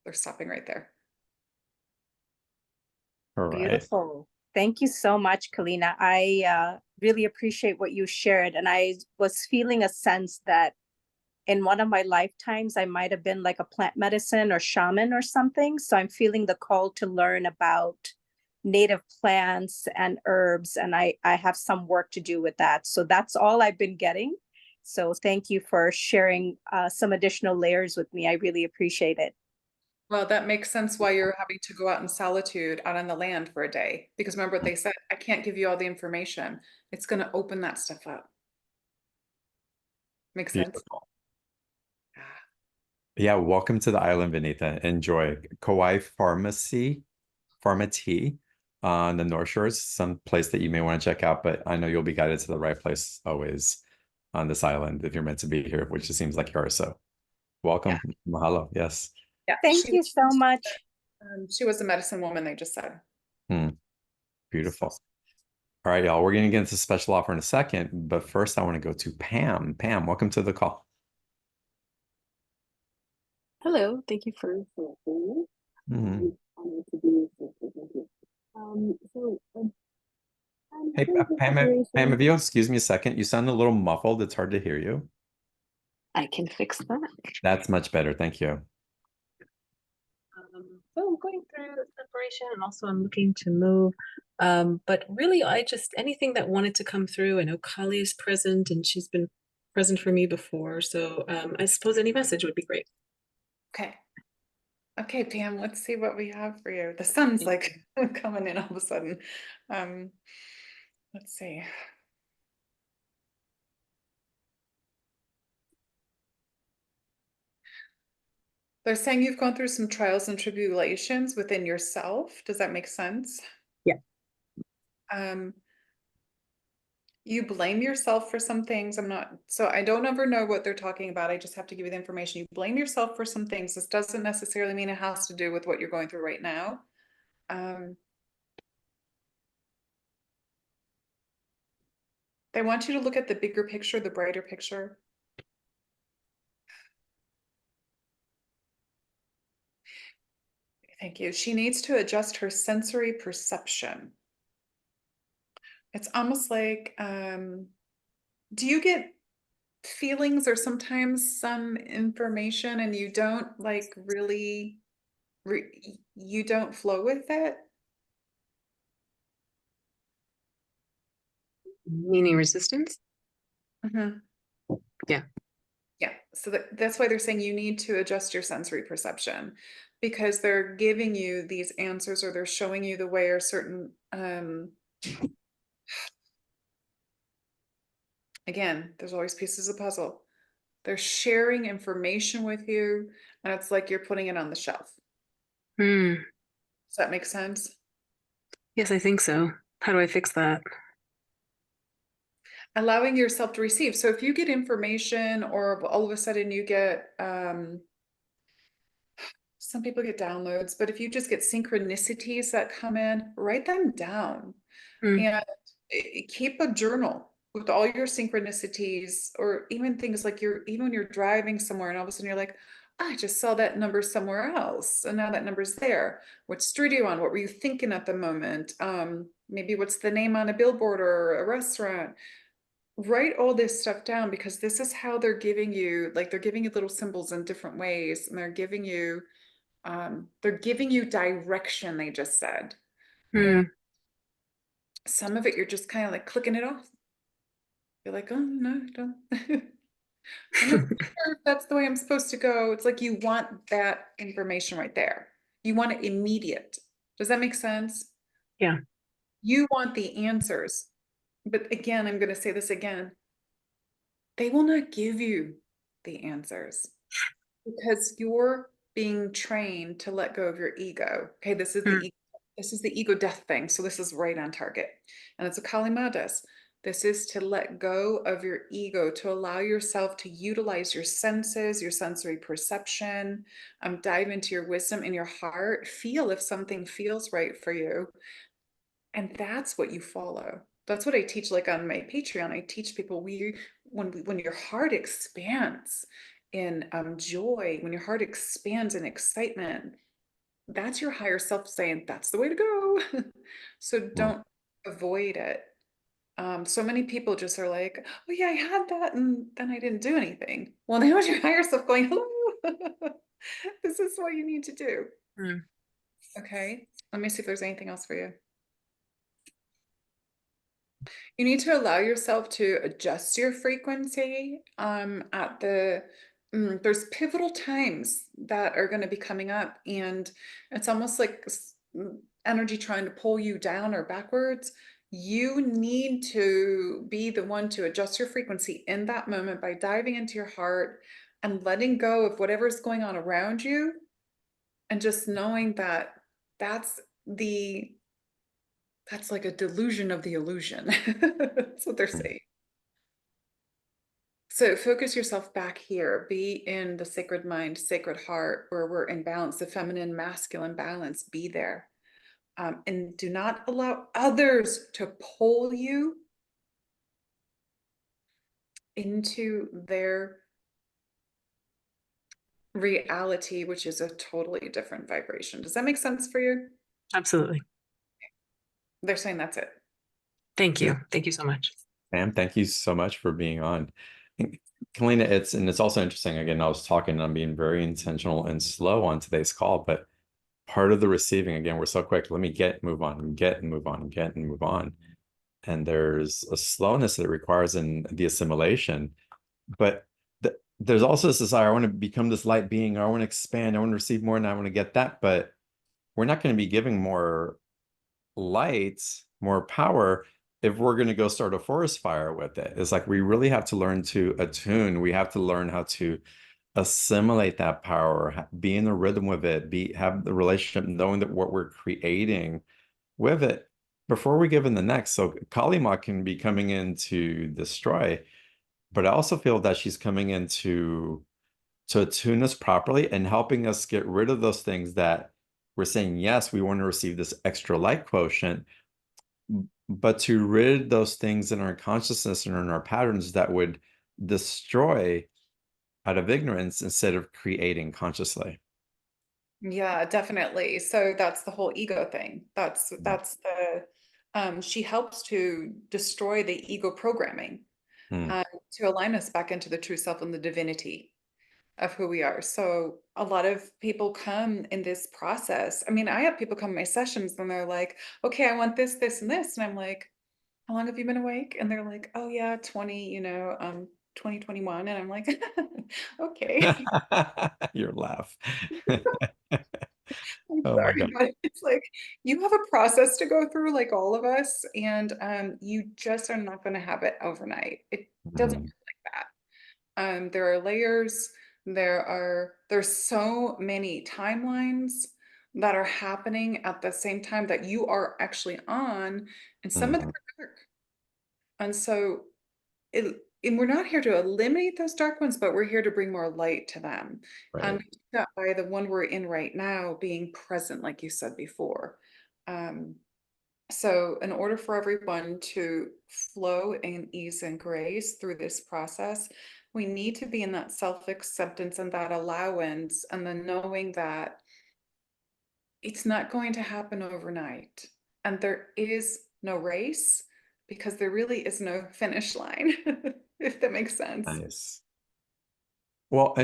They're stopping right there. All right. Beautiful. Thank you so much, Keleena. I really appreciate what you shared. And I was feeling a sense that in one of my lifetimes, I might have been like a plant medicine or shaman or something. So I'm feeling the call to learn about native plants and herbs. And I have some work to do with that. So that's all I've been getting. So thank you for sharing some additional layers with me. I really appreciate it. Well, that makes sense why you're having to go out in solitude out on the land for a day. Because remember what they said, I can't give you all the information. It's going to open that stuff up. Makes sense? Beautiful. Ah, Yeah, welcome to the island, Benita. Enjoy. Kauai Pharmacy on the North Shores, some place that you may want to check out, but I know you'll be guided to the right place always on this island if you're meant to be here, which it seems like you are. So yeah. welcome. Mahalo. Yes. Yeah, Thank you so much. she was a medicine woman, they just said. Hmm. Beautiful. All right, y'all. We're going to get into the special offer in a second, but first I want to go to Pam. Pam, welcome to the call. Hello, thank you for selecting me. Honored to be with you. Thank you. I'm Hey, having some Pam, if preparation. you'll excuse me a second, you sound a little muffled. It's hard to hear you. I can fix that. That's much better. Thank you. So I'm going through separation and also I'm looking to move. But really, anything that wanted to come through. I know Kali is present and she's been present for me before. So I suppose any message would be great. Okay. Okay, Pam, let's see what we have for you. The sun's like coming in all of a sudden. Let's see. They're saying you've gone through some trials and tribulations within yourself. Does that make sense? Yeah. You blame yourself for some things. So I don't ever know what they're talking about. I just have to give you the information. You blame yourself for some things. This doesn't necessarily mean it has to do with what you're going through right now. They want you to look at the bigger picture, the brighter picture. Thank you. She needs to adjust her sensory perception. It's almost like, do you get feelings or sometimes some information and you don't like really, you don't flow with it? Meaning resistance? Mm-hmm. Yeah. Yeah, so that's why they're saying you need to adjust your sensory perception because they're giving you these answers or they're showing you the way or certain again, there's always pieces of puzzle. They're sharing information with you and it's like you're putting it on the shelf. Hmm. Does that make sense? Yes, I think so. How do I fix that? Allowing yourself to receive. So if you get information or all of a sudden you get some people get downloads, but if you just get synchronicities that come in, write them down and keep a journal with all your synchronicities or even things like even when you're driving somewhere and all of a sudden you're like, I just saw that number somewhere else and now that number's there. What street are you on? What were you thinking at the moment? Maybe what's the name on a billboard or a restaurant? Write all this stuff down because this is how they're giving you, like they're giving you little symbols in different ways and they're giving you direction, they just said. And some of it you're just kind of like clicking it off. You're like, oh no, don't. I'm not sure if that's the way I'm supposed to go. It's like you want that information right there. You want it immediate. Does that make sense? Yeah. You want the answers. But again, I'm going to say this again. They will not give you the answers because you're being trained to let go of your ego. Okay, this is the ego death thing. So this is right on target. And it's a Kalima does. This is to let go of your ego, to allow yourself to utilize your senses, your sensory perception, dive into your wisdom in your heart, feel if something feels right for you. And that's what you follow. That's what I teach, like on my Patreon. I teach people when your heart expands in joy, when your heart expands in excitement, that's your higher self saying that's the way to go. So don't avoid it. So many people just are like, oh yeah, I had that and then I didn't do anything. Well, that was your higher self going, hello, this is what you need to do. Okay, let me see if there's anything else for you. You need to allow yourself to adjust your frequency there's pivotal times that are going to be coming up and it's almost like energy trying to pull you down or backwards. You need to be the one to adjust your frequency in that moment by diving into your heart and letting go of whatever's going on around you and just knowing that that's like a delusion of the illusion. That's what they're saying. So focus yourself back here. Be in the sacred mind, sacred heart, where we're in balance, the feminine, masculine balance. Be there. And do not allow others to pull you into their reality, which is a totally different vibration. Does that make sense for you? Absolutely. They're saying that's it. Thank you. Thank you so much. Sam, thank you so much for being on. And Keleena, it's also interesting. Again, I was talking, I'm being very intentional and slow on today's call, but part of the receiving, again, we're so quick. Let me get, move on, get and move on, get and move on. And there's a slowness that it requires in the assimilation. But there's also this desire, I want to become this light being, I want to expand, I want to receive more, and I want to get that. But we're not going to be giving more light, more power, if we're going to go start a forest fire with it. It's like we really have to learn to attune. We have to learn how to assimilate that power, be in the rhythm with it, have the relationship, knowing that what we're creating with it before we give in the next. So Kalima can be coming in to destroy, but I also feel that she's coming in to attune us properly and helping us get rid of those things that we're saying, yes, we want to receive this extra light quotient, but to rid those things in our consciousness and in our patterns that would destroy out of ignorance instead of creating consciously. Yeah, definitely. So that's the whole ego thing. That's Mm. the she helps to destroy the ego programming, Mm. to align us back into the true self and the divinity of who we are. So a lot of people come in this process. I mean, I have people come to my sessions and they're like, okay, I want this, this, and this. And I'm like, how long have you been awake? And they're like, oh yeah, 2021. And I'm like, okay. Your laugh. I'm Oh my sorry, God. but it's like you have a process to go through, like all of us, and you just are not going to have it overnight. It doesn't Mm. work like that. There are layers. There's so many timelines that are happening at the same time that you are actually on, and some of them Mm. are dark. And so and we're not here to eliminate those dark ones, but we're here to bring more light to them. And Right. we do that by the one we're in right now being present, like you said before. Um, so in order for everyone to flow in ease and grace through this process, we need to be in that self-acceptance and that allowance, and then knowing that it's not going to happen overnight. And there is no race because there really is no finish line, if that makes sense. Nice. Well,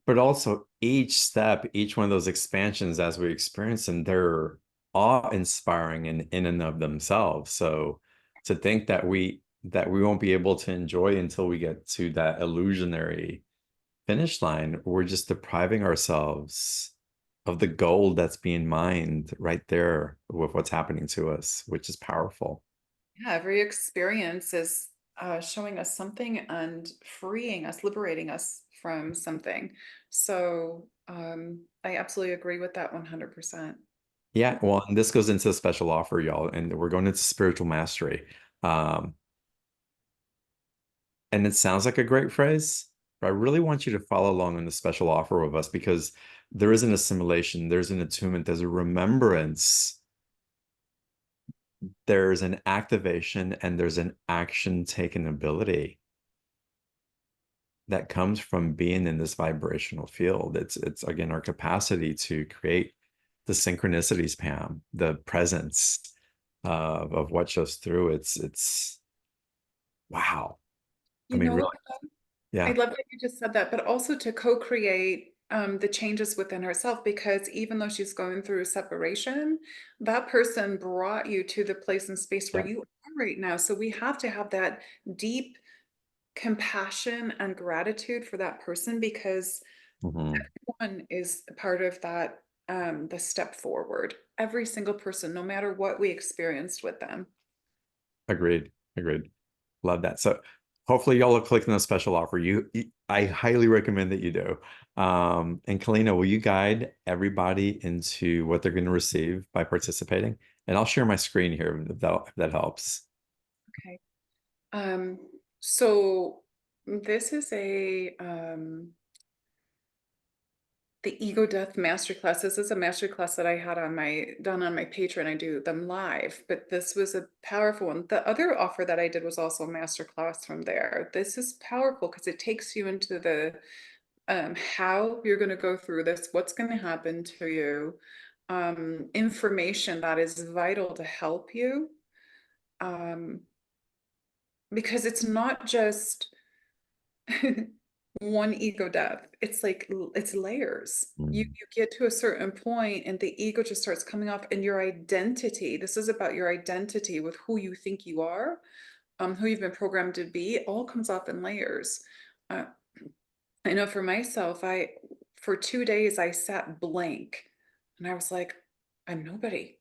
but also each step, each one of those expansions as we experience them, they're awe-inspiring in and of themselves. So to think that we won't be able to enjoy until we get to that illusionary finish line, we're just depriving ourselves of the gold that's being mined right there with what's happening to us, which is powerful. Yeah, every experience is showing us something and freeing us, liberating us from something. So I absolutely agree with that 100%. Yeah, well, and this goes into a special offer, y'all, and we're going into spiritual mastery. Um, and it sounds like a great phrase, but I really want you to follow along on the special offer with us because there is an assimilation, there's an attunement, there's a remembrance, there's an activation, and there's an action taken ability that comes from being in this vibrational field. It's again our capacity to create the synchronicities, Pam, the presence of what shows through. It's wow. I You mean, know really, what? I yeah, love that you just said that, but also to co-create the changes within herself, because even though she's going through separation, that person brought you to the place and space where yeah. you are right now. So we have to have that deep compassion and gratitude for that person, because Mhm. everyone is a part of that, the step forward. Every single person, no matter what we experienced with them. Agreed. Agreed. Love that. So hopefully y'all will click on the special offer. I highly recommend that you do. And Keleena, will you guide everybody into what they're going to receive by participating? And I'll share my screen here if that helps. Okay. So This is the ego death masterclass. This is a masterclass that I had done on my Patreon. I do them live, but this was a powerful one. The other offer that I did was also a masterclass from there. This is powerful because it takes you into the how you're going to go through this, what's going to happen to you, information that is vital to help you. Because it's not just one ego death. It's like it's layers. You get to a certain point and the ego just starts coming off, and your identity. This is about your identity with who you think you are, who you've been programmed to be. It all comes off in layers. Uh, I know for myself, for 2 days I sat blank, and I was like, I'm nobody.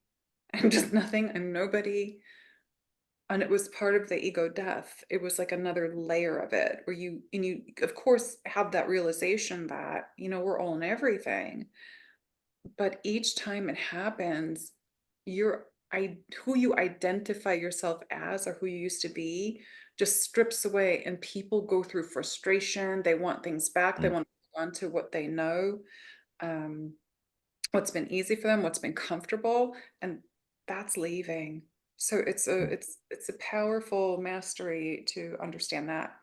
I'm just nothing. I'm nobody. And it was part of the ego death. It was like another layer of it where you of course have that realization that, we're all in everything. But each time it happens, who you identify yourself as or who you used to be just strips away, and people go through frustration. They want things back. They want to hold on to what they know, what's been easy for them, what's been comfortable, and that's leaving. So it's a powerful mastery to understand that.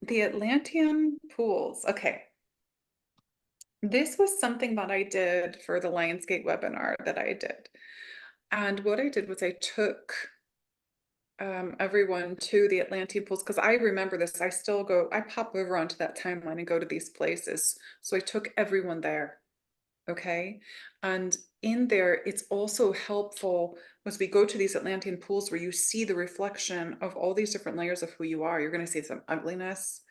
The Atlantean pools. Okay. This was something that I did for the Lionsgate webinar that I did. And what I did was I took everyone to the Atlantean pools, because I remember this. I pop over onto that timeline and go to these places. So I took everyone there. Okay. And in there, it's also helpful as we go to these Atlantean pools where you see the reflection of all these different layers of who you are. You're going to see some ugliness.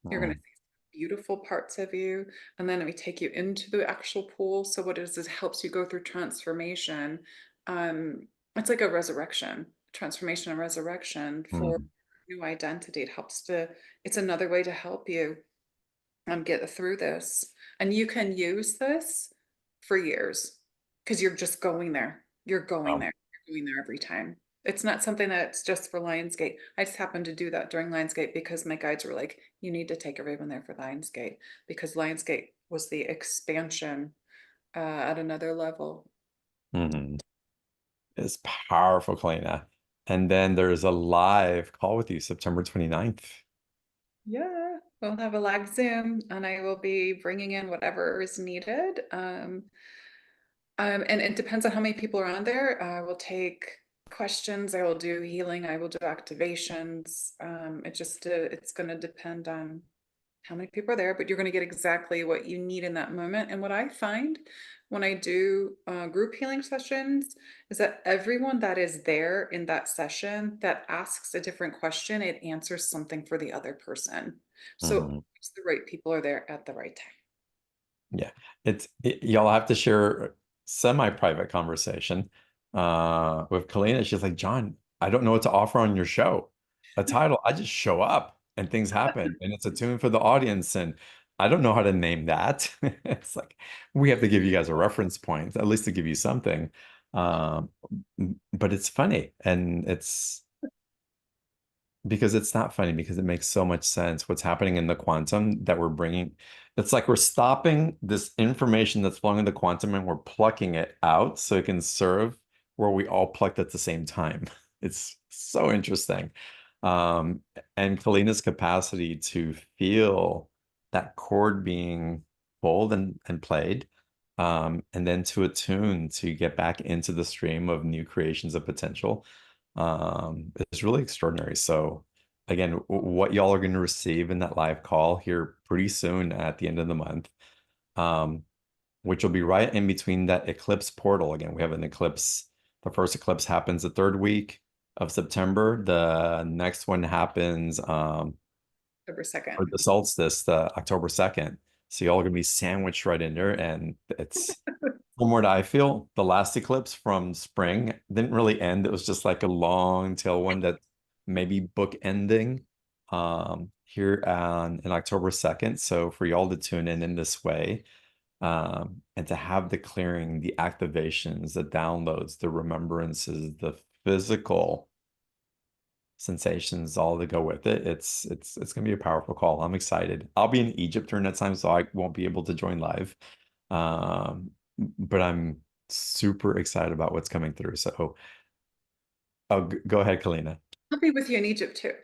You're going to see some beautiful parts of you. And then we take you into the actual pool. So what it is it helps you go through transformation. It's like a resurrection, transformation and resurrection for new identity. It's another way to help you get through this. And you can use this for years because you're just going there. You're going there. You're going there every time. It's not something that's just for Lionsgate. I just happened to do that during Lionsgate because my guides were like, you need to take everyone there for Lionsgate, because Lionsgate was the expansion at another level. It's powerful, Keleena. And then there's a live call with you September 29th. Yeah, we'll have a live Zoom, and I will be bringing in whatever is needed. And it depends on how many people are on there. I will take questions. I will do healing. I will do activations. It's going to depend on how many people are there, but you're going to get exactly what you need in that moment. And what I find when I do group healing sessions is that everyone that is there in that session that asks a different question, it answers something for the other person. So it's the right people are there at the right time. Yeah, y'all have to share semi-private conversation with Keleena. She's like, John, I don't know what to offer on your show. A title, I just show up and things happen, and it's a tune for the audience, and I don't know how to name that. It's like we have to give you guys a reference point, at least to give you something. But it's funny, and it's because it's not funny, because it makes so much sense what's happening in the quantum that we're bringing. It's like we're stopping this information that's flowing in the quantum and we're plucking it out so it can serve where we all plucked at the same time. It's so interesting. And Kalina's capacity to feel that chord being pulled and played, and then to attune to get back into the stream of new creations of potential, it's really extraordinary. So again, what y'all are going to receive in that live call here pretty soon at the end of the month, which will be right in between that eclipse portal. Again, we have an eclipse. The first eclipse happens the third week of September. The next one happens October 2nd. for the solstice, the October 2nd. So y'all are going to be sandwiched right in there, and it's from what I feel, the last eclipse from spring didn't really end. It was just like a long tail one that maybe book ending here on in October 2nd. So for y'all to tune in this way, and to have the clearing, the activations, the downloads, the remembrances, the physical sensations all to go with it. It's gonna be a powerful call. I'm excited. I'll be in Egypt during that time, so I won't be able to join live. But I'm super excited about what's coming through. So, oh, go ahead, Keleena. I'll be with you in Egypt too. Just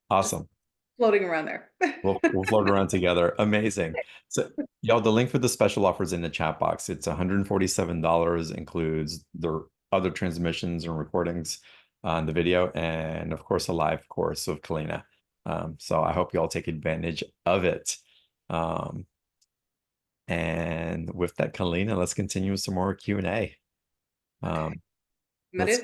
Awesome. floating around there. We'll float around together. Amazing. So, y'all, the link for the special offers in the chat box. It's $147, includes the other transmissions and recordings on the video, and of course, a live course of Kalena. So I hope you all take advantage of it. And with that, Kalena, let's continue with some more Q&A. Let's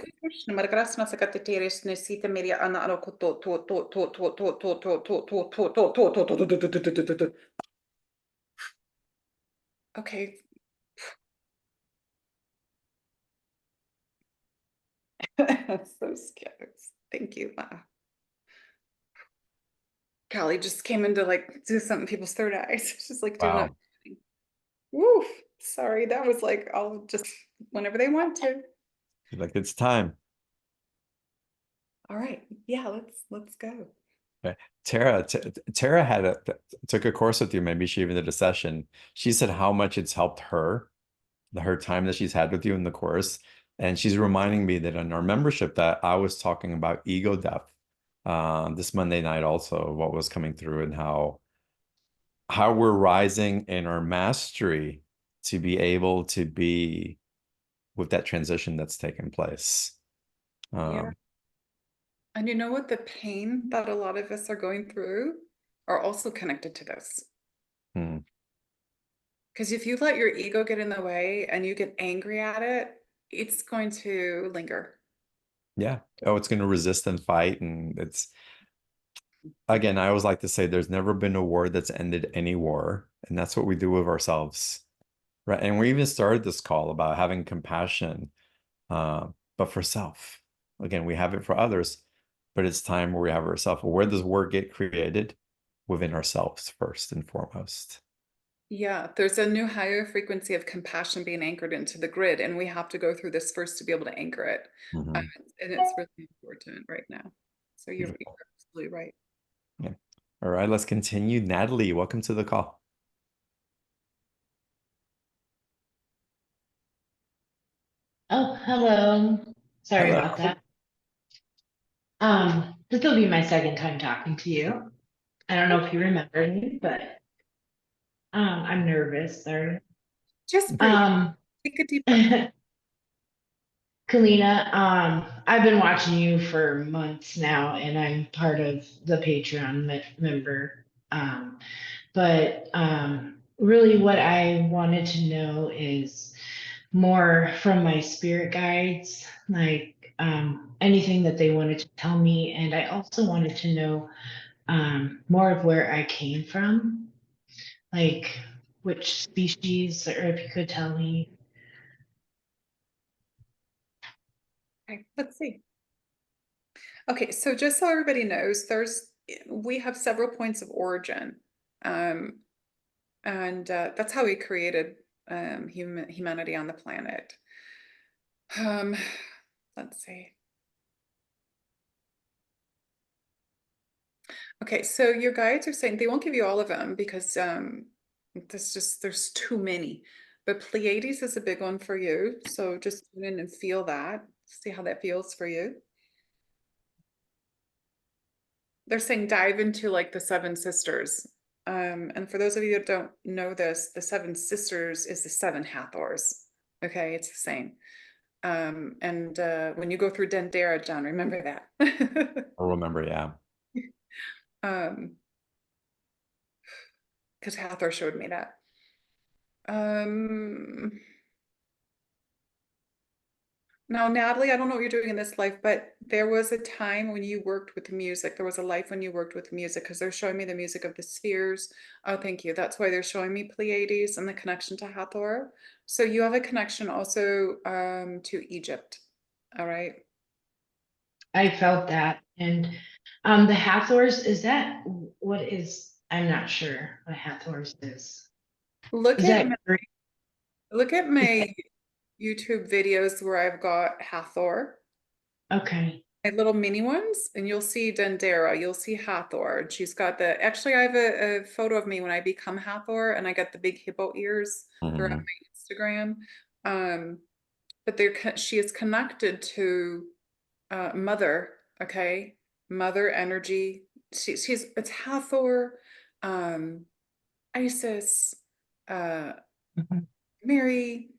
Okay. So scared. Thank you. Callie just came in to like do something in people's third eyes. She's like doing wow. it. Woof. Sorry, that was like I'll just whenever they want to. Like it's time. All right. Yeah, let's go. Okay. Tara took a course with you. Maybe she even did a session. She said how much it's helped her time that she's had with you in the course. And she's reminding me that in our membership that I was talking about ego death this Monday night also, what was coming through and how we're rising in our mastery to be able to be with that transition that's taken place. Yeah. And you know what? The pain that a lot of us are going through are also connected to this. Hmm. Because if you let your ego get in the way and you get angry at it, it's going to linger. Yeah. Oh, it's going to resist and fight. And it's, again, I always like to say there's never been a war that's ended any war. And that's what we do with ourselves. Right. And we even started this call about having compassion, but for self. Again, we have it for others, but it's time where we have ourselves. Where does work get created? Within ourselves, first and foremost. Yeah, there's a new higher frequency of compassion being anchored into the grid, and we have to go through this first to be able to anchor it. Mm-hmm. And it's really important right now. So you're absolutely right. Yeah. All right, let's continue. Natalie, welcome to the call. Oh, hello. Sorry Hello. about that. This will be my second time talking to you. I don't know if you remember me, but I'm nervous. Sorry. Just breathe. Take a deep breath. Keleena, I've been watching you for months now, and I'm part of the Patreon member. But really, what I wanted to know is more from my spirit guides, like anything that they wanted to tell me. And I also wanted to know more of where I came from, like which species, or if you could tell me. Okay, let's see. Okay, so just so everybody knows, we have several points of origin. And that's how we created humanity on the planet. Let's see. Okay, so your guides are saying they won't give you all of them because there's too many. But Pleiades is a big one for you. So just tune in and feel that. See how that feels for you. They're saying dive into like the seven sisters. And for those of you that don't know this, the seven sisters is the seven Hathors. Okay, it's the same. And when you go through Dendera, John, remember that. I'll remember, yeah. Because Hathor showed me that. Now, Natalie, I don't know what you're doing in this life, but there was a time when you worked with music. There was a life when you worked with music because they're showing me the music of the spheres. Oh, thank you. That's why they're showing me Pleiades and the connection to Hathor. So you have a connection also to Egypt. All right. I felt that. And the Hathors, is that what is, I'm not sure what Hathors is. Look Is at that look at my YouTube videos where I've got Hathor. okay? my little mini ones, and you'll see Dendera, you'll see Hathor. And she's got the, actually, I have a photo of me when I become Hathor, and I got the big hippo ears. They're on my Instagram. But she is connected to mother, okay? Mother energy. It's Hathor, Isis, Mhm. Mary,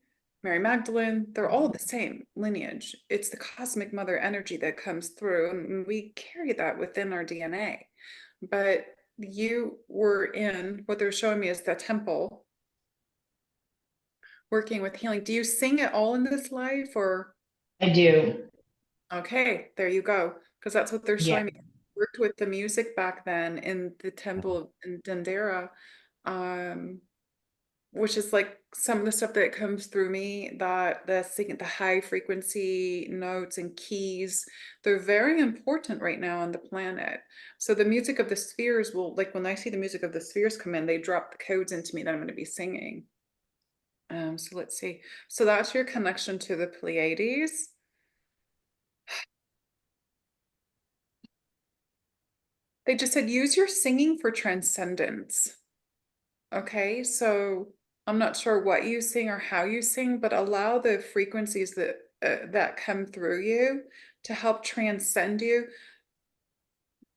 Mary Magdalene, they're all the same lineage. It's the cosmic mother energy that comes through, and we carry that within our DNA. But you were in, what they're showing me is the temple, working with healing. Do you sing at all in this life, or? I do. Okay, there you go. Because that's what they're Yeah. showing me. Worked with the music back then in the temple in Dendera. Which is like some of the stuff that comes through me, that the high frequency notes and keys, they're very important right now on the planet. So the music of the spheres will, like when I see the music of the spheres come in, they drop the codes into me that I'm going to be singing. So let's see. So that's your connection to the Pleiades. They just said use your singing for transcendence. Okay, so I'm not sure what you sing or how you sing, but allow the frequencies that come through you to help transcend you.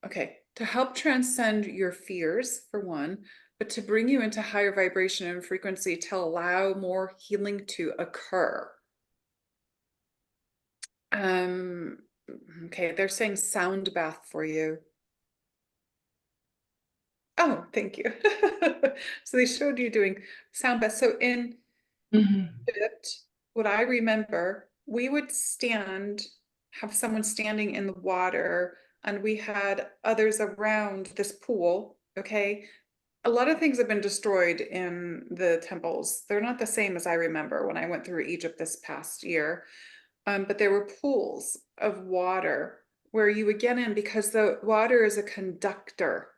Okay, to help transcend your fears, for one, but to bring you into higher vibration and frequency to allow more healing to occur. Okay, they're saying sound bath for you. Oh, thank you. So they showed you doing sound bath. So in Mhm. Egypt, what I remember, we would have someone standing in the water, and we had others around this pool. Okay. A lot of things have been destroyed in the temples. They're not the same as I remember when I went through Egypt this past year. But there were pools of water where you would get in because the water is a conductor.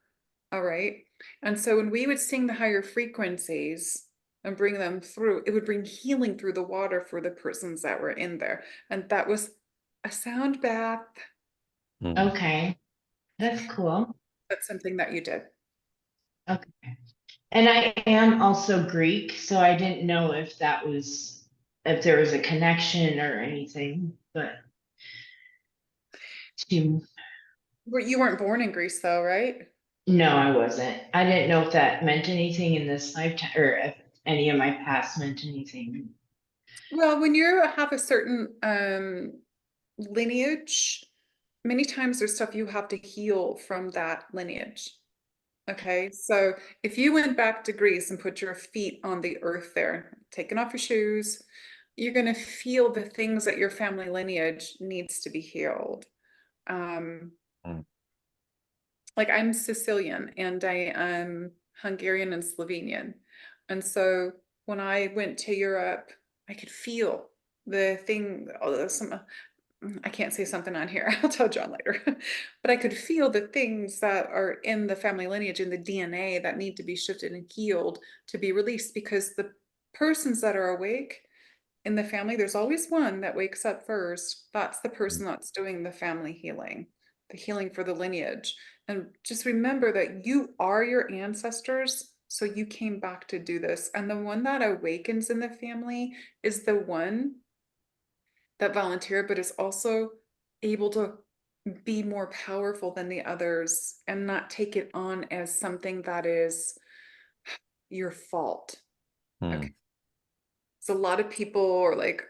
All right. And so when we would sing the higher frequencies and bring them through, it would bring healing through the water for the persons that were in there. And that was a sound bath. Okay. That's cool. That's something that you did. Okay. And I am also Greek, so I didn't know if there was a connection or anything, but to, You weren't born in Greece though, right? no, I wasn't. I didn't know if that meant anything in this lifetime or if any of my past meant anything. Well, when you have a certain lineage, many times there's stuff you have to heal from that lineage. Okay, so if you went back to Greece and put your feet on the earth there, taking off your shoes, you're going to feel the things that your family lineage needs to be healed. Like I'm Sicilian and I am Hungarian and Slovenian. And so when I went to Europe, I could feel the thing, I can't say something on here. I'll tell John later. But I could feel the things that are in the family lineage, in the DNA that need to be shifted and healed to be released, because the persons that are awake in the family, there's always one that wakes up first. That's the person that's doing the family healing, the healing for the lineage. And just remember that you are your ancestors. So you came back to do this. And the one that awakens in the family is the one that volunteered, but is also able to be more powerful than the others and not take it on as something that is your fault. Okay. So a lot of people are like,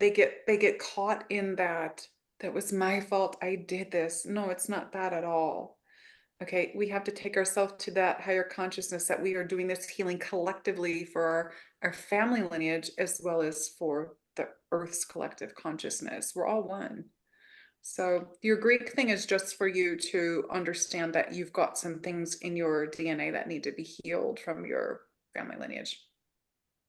they get caught in that was my fault, I did this. No, it's not that at all. Okay, we have to take ourselves to that higher consciousness that we are doing this healing collectively for our family lineage as well as for the earth's collective consciousness. We're all one. So your Greek thing is just for you to understand that you've got some things in your DNA that need to be healed from your family lineage.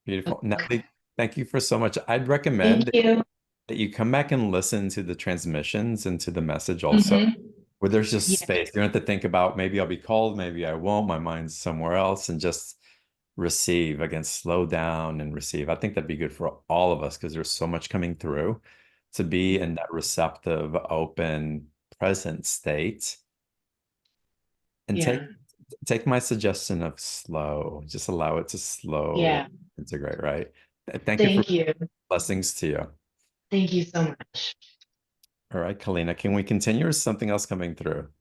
Beautiful. Natalie, thank you for so much. I'd recommend Thank you. that you come back and listen to the transmissions and to the message also, Mhm. where there's just Yeah. space. You don't have to think about maybe I'll be called, maybe I won't. My mind's somewhere else, and just receive. Again, slow down and receive. I think that'd be good for all of us because there's so much coming through. to be in that receptive, open, present state. And Yeah. take my suggestion of slow. Just allow it to slow Yeah. integrate, right? Thank you for Thank you. blessings to you. Thank you so much. All right, Keleena, can we continue or is something else coming through?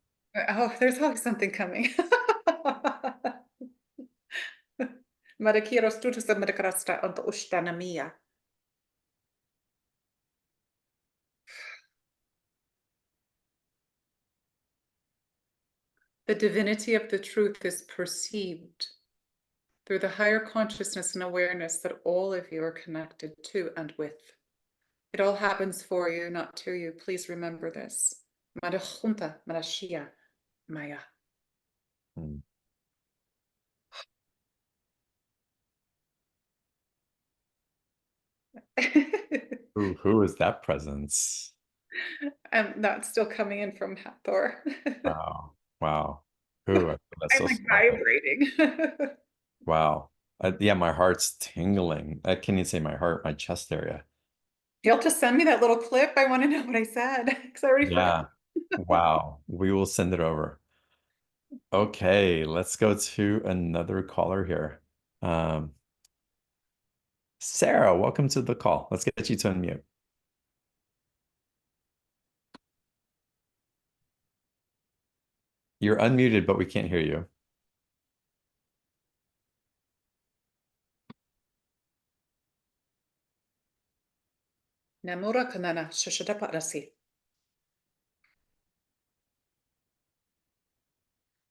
Oh, there's always something coming. Marakiros tutusa marakarasta onto ushtana mia. The divinity of the truth is perceived through the higher consciousness and awareness that all of you are connected to and with. It all happens for you, not to you. Please remember this. Marajunta, marashia, maya. Hmm. Who is that presence? And that's still coming in from Hathor. Wow. Wow. Ooh, I feel that's I'm so like strong. vibrating. Wow. Yeah, my heart's tingling. I can't even say my heart, my chest area. You'll just send me that little clip. I want to know what I said because I already forgot. Yeah. Wow. We will send it over. Okay, let's go to another caller here. Sarah, welcome to the call. Let's get you to unmute. You're unmuted, but we can't hear you. Namura kanana shashadaparasi.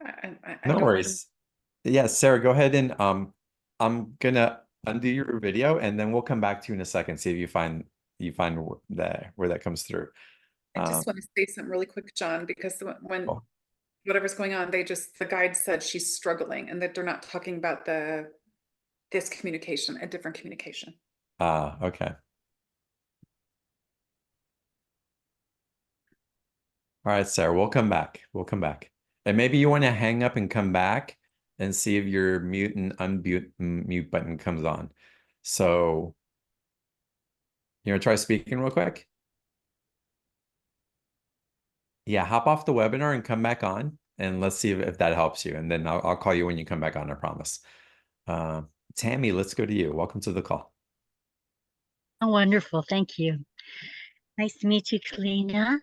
I No don't want to. worries. Yeah, Sarah, go ahead and I'm gonna undo your video and then we'll come back to you in a second, see if you find where that comes through. I just want to say something really quick, John, because when Oh, whatever's going on, the guide said she's struggling and that they're not talking about this communication, a different communication. okay. All right, Sarah, we'll come back. We'll come back. And maybe you want to hang up and come back and see if your mute and unmute mute button comes on. So you want to try speaking real quick? Yeah, hop off the webinar and come back on and let's see if that helps you. And then I'll call you when you come back on, I promise. Tammy, let's go to you. Welcome to the call. Oh, wonderful. Thank you. Nice to meet you, Keleena.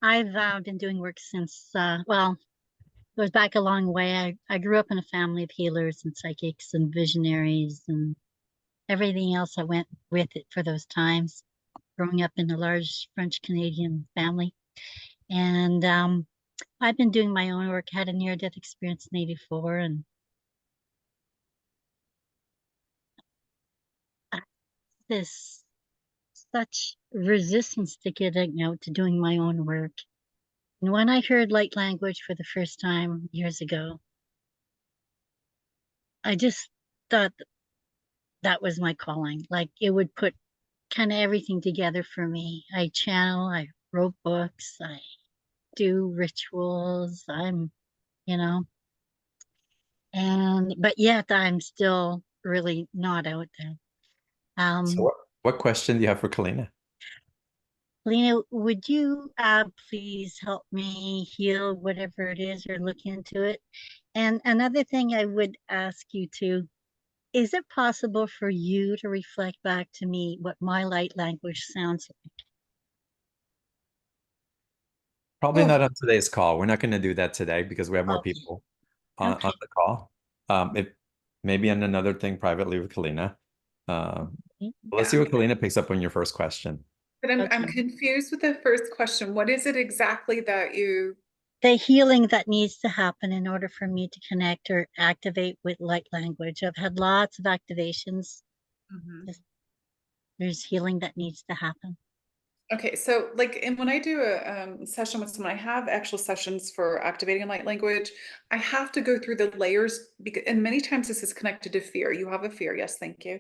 I've been doing work since, well, it goes back a long way. I grew up in a family of healers and psychics and visionaries and everything else I went with it for those times, growing up in a large French Canadian family. And I've been doing my own work, had a near-death experience in '84, and this such resistance to getting out to doing my own work. And when I heard light language for the first time years ago, I just thought that was my calling. Like it would put kind of everything together for me. I channel, I wrote books, I do rituals, you know, but yet I'm still really not out there. So what question do you have for Kalena? Lena, would you please help me heal whatever it is or look into it? And another thing I would ask you to, is it possible for you to reflect back to me what my light language sounds like? Probably not on today's call. We're not going to do that today because we have more Okay. people on Okay. the call. If maybe on another thing privately with Kalena. Let's see Yeah. what Kalena picks up on your first question. But I'm Okay. confused with the first question. What is it exactly that you? The healing that needs to happen in order for me to connect or activate with light language. I've had lots of activations. There's healing that needs to happen. Okay, so like, and when I do a session with someone, I have actual sessions for activating light language. I have to go through the layers because, and many times this is connected to fear. You have a fear, yes, thank you.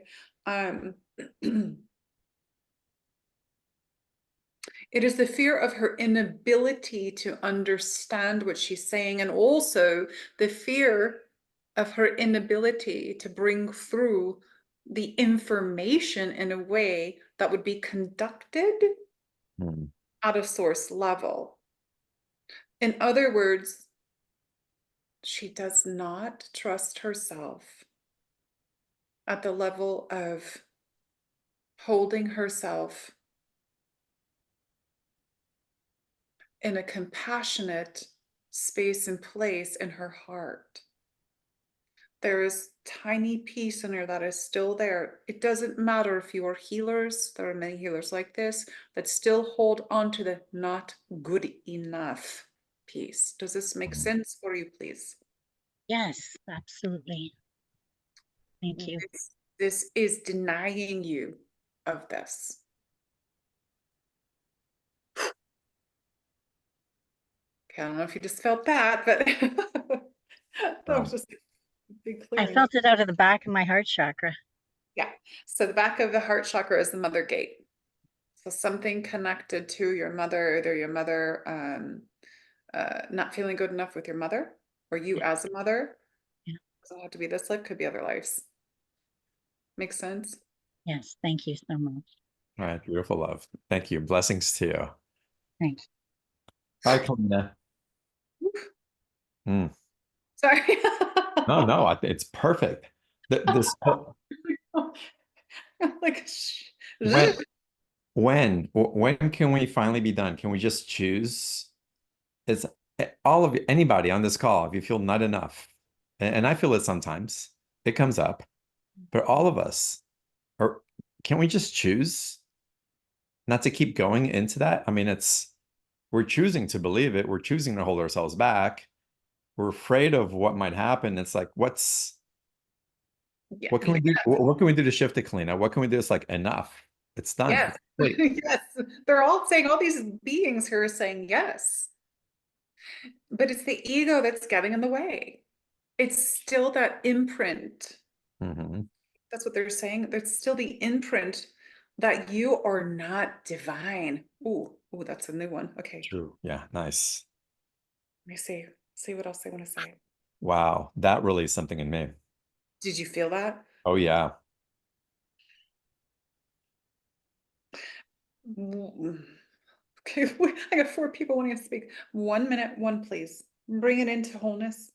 It is the fear of her inability to understand what she's saying, and also the fear of her inability to bring through the information in a way that would be conducted Hmm. at a source level. In other words, she does not trust herself at the level of holding herself in a compassionate space and place in her heart. There is tiny piece in her that is still there. It doesn't matter if you are healers, there are many healers like this that still hold on to the not good enough piece. Does this make sense for you, please? Yes, absolutely. Thank you. This is denying you of this. Okay, I don't know if you just felt that, but that was just a big I clearing. felt it out of the back of my heart chakra. Yeah. So the back of the heart chakra is the mother gate. So something connected to your mother, either your mother not feeling good enough with your mother, or you Yeah. as a mother. Yeah. Doesn't have to be this life, could be other lives. Makes sense? Yes, thank you so much. All right, beautiful, love. Thank you. Blessings to you. Thanks. Bye, Keleena. Mm. Sorry. No, no, it's perfect. This Like, when when can we finally be done? Can we just choose? It's all of you, anybody on this call, if you feel not enough, and I feel it sometimes, it comes up, but all of us, or can we just choose not to keep going into that? I mean, we're choosing to believe it, we're choosing to hold ourselves back, we're afraid of what might happen. It's like, yeah, what can we do? What can we do to shift it, Keleena? What can we do? It's like enough. It's done. yes. Wait. Yes. They're all saying, all these beings here are saying yes. But it's the ego that's getting in the way. It's still that imprint. Mhm. That's what they're saying. There's still the imprint that you are not divine. Ooh, that's a new one. Okay. True. Yeah, nice. Let me see what else they want to say. Wow, that released something in me. Did you feel that? Oh yeah. Okay, I got 4 people wanting to speak. 1 minute, one please. Bring it into wholeness.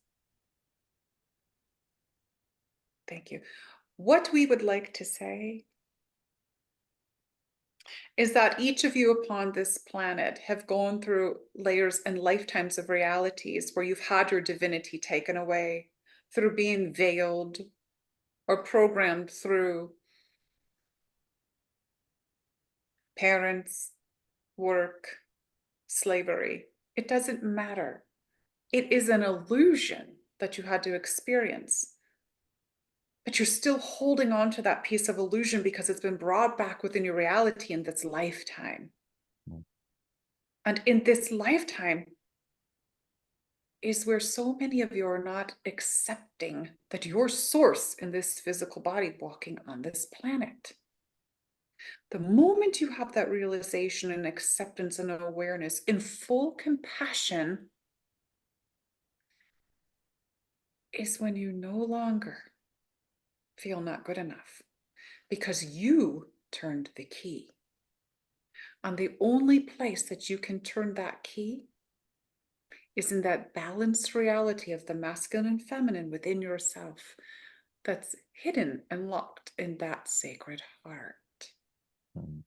Thank you. What we would like to say is that each of you upon this planet have gone through layers and lifetimes of realities where you've had your divinity taken away through being veiled or programmed through parents, work, slavery. It doesn't matter. It is an illusion that you had to experience. But you're still holding on to that piece of illusion because it's been brought back within your reality in this lifetime. And in this lifetime is where so many of you are not accepting that your source in this physical body walking on this planet. The moment you have that realization and acceptance and awareness in full compassion is when you no longer feel not good enough because you turned the key. And the only place that you can turn that key is in that balanced reality of the masculine and feminine within yourself that's hidden and locked in that sacred heart. Mm.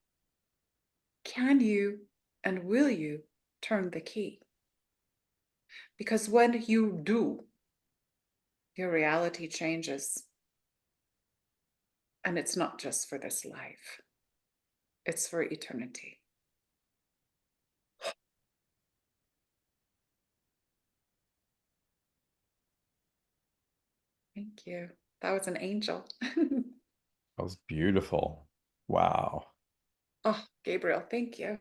Can you and will you turn the key? Because when you do, your reality changes. And it's not just for this life, it's for eternity. Thank you. That was an angel. That was beautiful. Wow. Oh, Gabriel, thank you.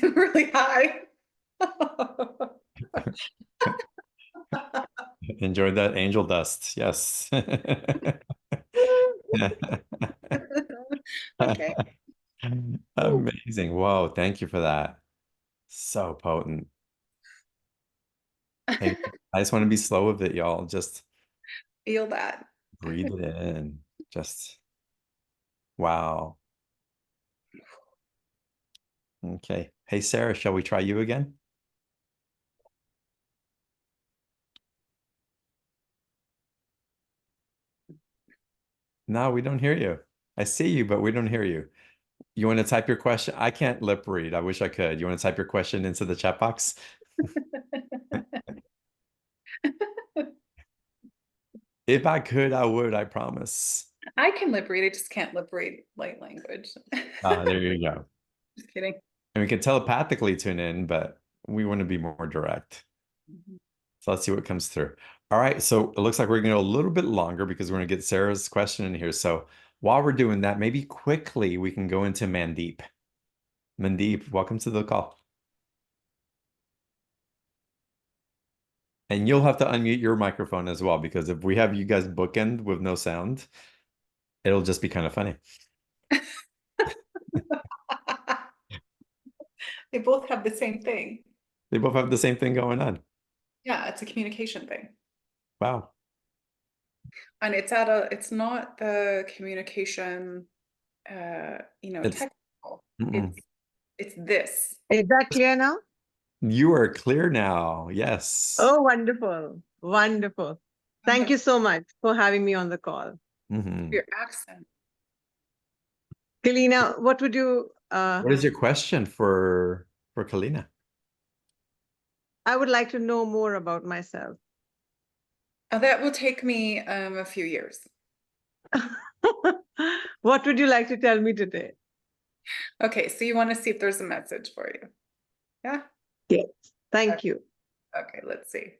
Really high. Enjoyed that angel dust. Yes. Okay. Amazing. Whoa, thank you for that. So potent. I just want to be slow with it, y'all. Just Feel that. breathe it in. Just wow. Okay. Hey, Sarah, shall we try you again? No, we don't hear you. I see you, but we don't hear you. You want to type your question? I can't lip read. I wish I could. You want to type your question into the chat box? If I could, I would, I promise. I can lip read, I just can't lip read light language. There you go. Just kidding. And we can telepathically tune in, but we want to be more direct. So let's see what comes through. All right, so it looks like we're going to go a little bit longer because we're going to get Sarah's question in here. So while we're doing that, maybe quickly we can go into Mandeep. Mandeep, welcome to the call. And you'll have to unmute your microphone as well, because if we have you guys bookend with no sound, it'll just be kind of funny. They both have the same thing. They both have the same thing going on. Yeah, it's a communication thing. Wow. And it's not the communication, It's technical. It's this. Is that clear now? you are clear now. Yes. Oh, wonderful. Wonderful. Thank you so much for having me on the call. Your accent. Keleena, what would you What is your question for Keleena? I would like to know more about myself. That will take me a few years. What would you like to tell me today? Okay, so you want to see if there's a message for you. Yeah? Yes. Thank you. Okay, let's see.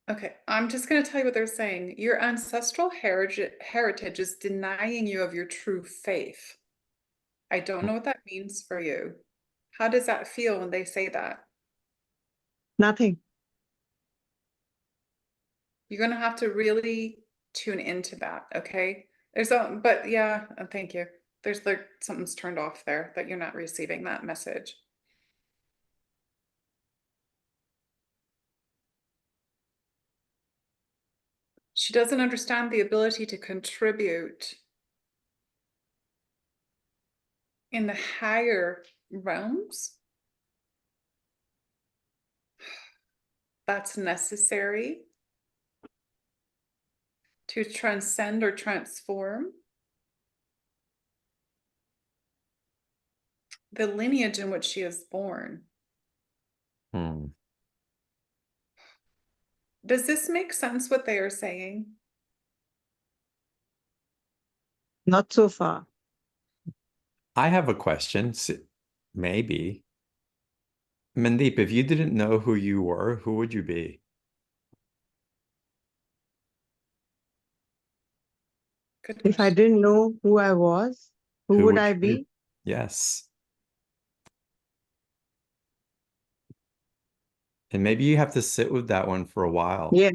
Okay, I'm just going to tell you what they're saying. Your ancestral heritage is denying you of your true faith. I don't know what that means for you. How does that feel when they say that? Nothing. You're going to have to really tune into that, okay? But yeah, thank you. There's like something's turned off there that you're not receiving that message. She doesn't understand the ability to contribute in the higher realms. That's necessary to transcend or transform the lineage in which she is born. Does this make sense what they are saying? Not so far. I have a question. Maybe. Mandeep, if you didn't know who you were, who would you be? Good If I question. didn't know who I was, who would I you be? Yes. And maybe you have to sit with that one for a while. Yeah.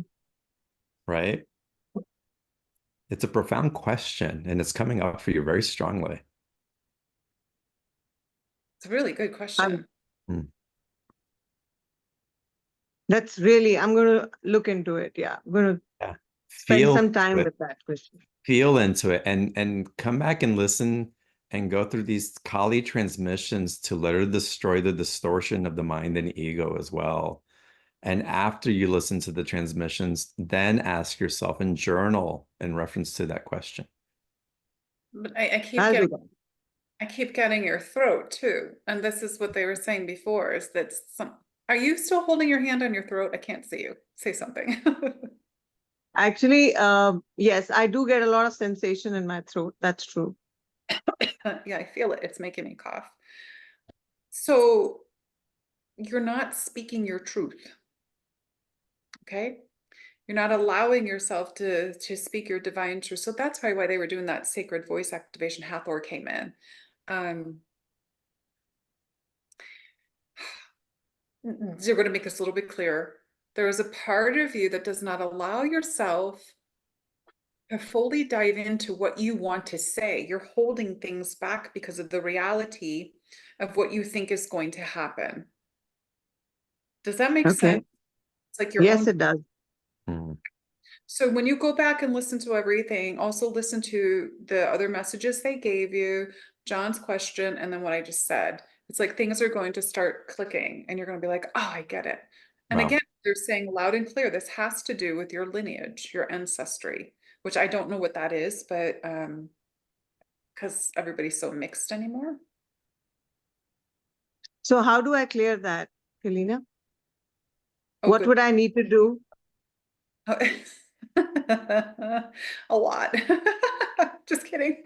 Right? It's a profound question, and it's coming up for you very strongly. It's a really good question. That's really, I'm going to look into it. Yeah. I'm going to spend some time with that question. Feel into it and come back and listen and go through these Kali transmissions to let her destroy the distortion of the mind and ego as well. And after you listen to the transmissions, then ask yourself and journal in reference to that question. But I keep getting your throat too. And this is what they were saying before, is that are you still holding your hand on your throat? I can't see you. Say something. Actually, yes, I do get a lot of sensation in my throat. That's true. Yeah, I feel it. It's making me cough. So you're not speaking your truth. Okay? You're not allowing yourself to speak your divine truth. So that's probably why they were doing that sacred voice activation. Hathor came in. You're going to make this a little bit clearer. There is a part of you that does not allow yourself to fully dive into what you want to say. You're holding things back because of the reality of what you think is going to happen. Does that make Okay. sense? It's like your Yes, own. it does. So when you go back and listen to everything, also listen to the other messages they gave you, John's question, and then what I just said. It's like things are going to start clicking and you're going to be like, oh, I get it. And Wow. again, they're saying loud and clear, this has to do with your lineage, your ancestry, which I don't know what that is, but because everybody's so mixed anymore. So how do I clear that, Keleena? Oh, What good. would I need to do? A lot. Just kidding.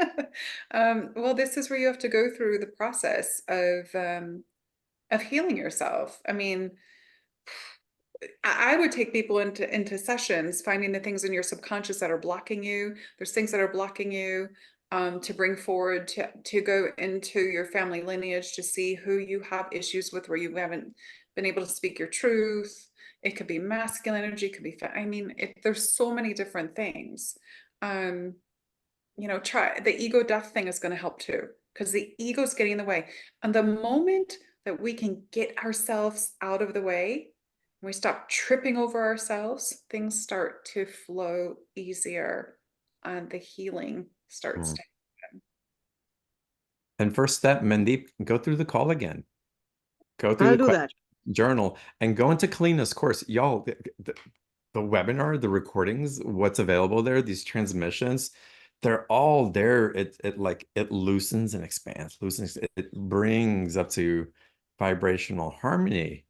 Well, this is where you have to go through the process of healing yourself. I mean, I would take people into sessions, finding the things in your subconscious that are blocking you. There's things that are blocking you to bring forward, to go into your family lineage to see who you have issues with, where you haven't been able to speak your truth. It could be masculine energy, it could be, I mean, there's so many different things. You know, try the ego death thing is going to help too, because the ego's getting in the way. And the moment that we can get ourselves out of the way, we stop tripping over ourselves, things start to flow easier and the healing starts to happen. And first step, Mandeep, go through the call again. Go through I'll the do that. journal and go into Kaleena's course. Y'all, the webinar, the recordings, what's available there, these transmissions, they're all there. It loosens and expands, it brings up to vibrational harmony,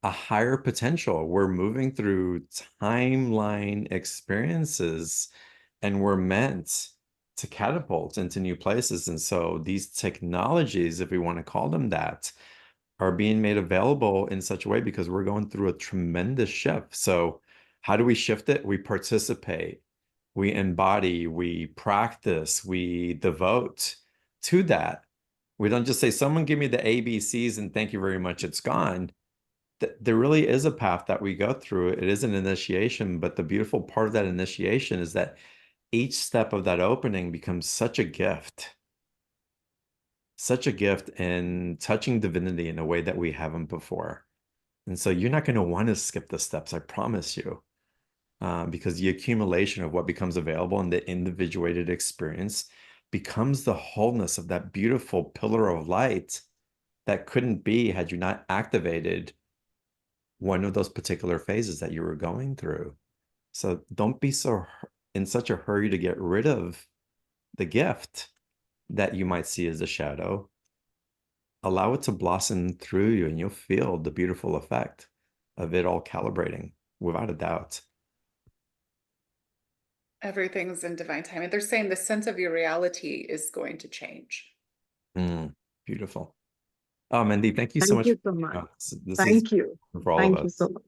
a higher potential. We're moving through timeline experiences and we're meant to catapult into new places. And so these technologies, if we want to call them that, are being made available in such a way because we're going through a tremendous shift. So how do we shift it? We participate, we embody, we practice, we devote to that. We don't just say, someone give me the ABCs and thank you very much, it's gone. There really is a path that we go through. It is an initiation, but the beautiful part of that initiation is that each step of that opening becomes such a gift in touching divinity in a way that we haven't before. And so you're not going to want to skip the steps, I promise you, because the accumulation of what becomes available in the individuated experience becomes the wholeness of that beautiful pillar of light that couldn't be had you not activated one of those particular phases that you were going through. So don't be so in such a hurry to get rid of the gift that you might see as a shadow. Allow it to blossom through you and you'll feel the beautiful effect of it all calibrating without a doubt. Everything's in divine timing. They're saying the sense of your reality is going to change. Beautiful. Oh, Mandy, thank you so Thank much. you so much. This is Thank you. for all of Thank you us. so much.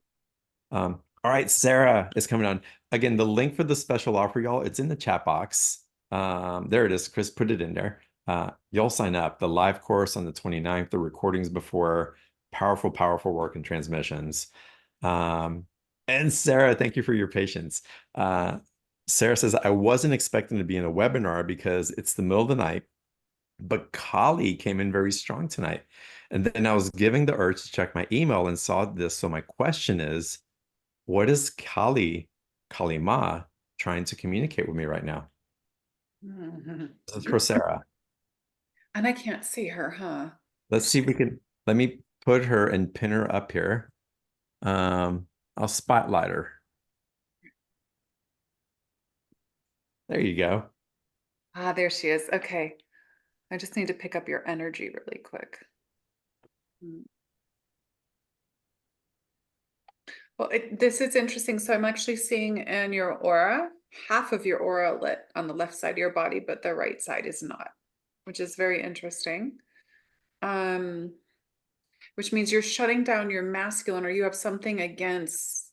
All right, Sarah is coming on. Again, the link for the special offer, y'all, it's in the chat box. There it is. Chris put it in there. Y'all sign up. The live course on the 29th, the recordings before, powerful, powerful work and transmissions. And Sarah, thank you for your patience. Sarah says, I wasn't expecting to be in a webinar because it's the middle of the night, but Kali came in very strong tonight. And then I was giving the urge to check my email and saw this. So my question is, what is Kalima trying to communicate with me right now? This is for Sarah. And I can't see her, huh? Let's see if we can, let me put her and pin her up here. I'll spotlight her. There you go. Ah, there she is. Okay. I just need to pick up your energy really quick. Well, this is interesting. So I'm actually seeing in your aura, half of your aura lit on the left side of your body, but the right side is not, which is very interesting. Which means you're shutting down your masculine, or you have something against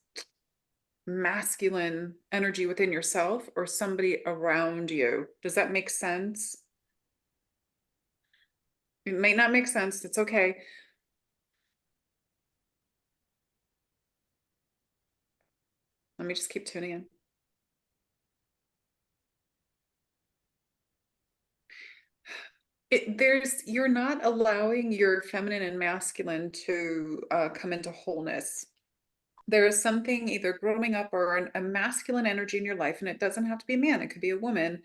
masculine energy within yourself or somebody around you. Does that make sense? It may not make sense. It's okay. Let me just keep tuning in. You're not allowing your feminine and masculine to come into wholeness. There is something either growing up or a masculine energy in your life, and it doesn't have to be a man, it could be a woman,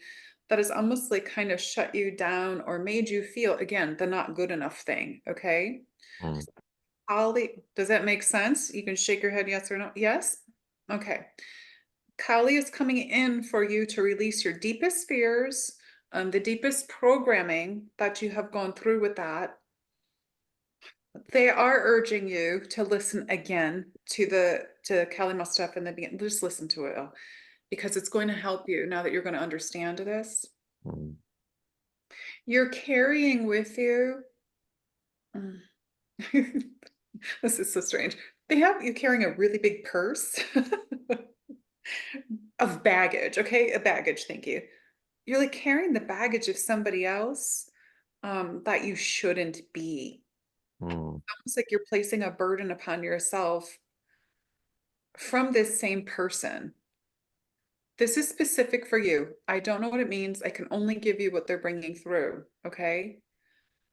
that has almost like kind of shut you down or made you feel, again, the not good enough thing. Okay. Mm. Kali, does that make sense? You can shake your head yes or no. Yes. Okay. Kali is coming in for you to release your deepest fears, the deepest programming that you have gone through with that. They are urging you to listen again to Kalima stuff in the beginning. Just listen to it because it's going to help you now that you're going to understand this. Mm. You're carrying with you. This is so strange. They have you carrying a really big purse of baggage. Okay, a baggage. Thank you. You're like carrying the baggage of somebody else that you shouldn't be. Mm. It's like you're placing a burden upon yourself from this same person. This is specific for you. I don't know what it means. I can only give you what they're bringing through. Okay.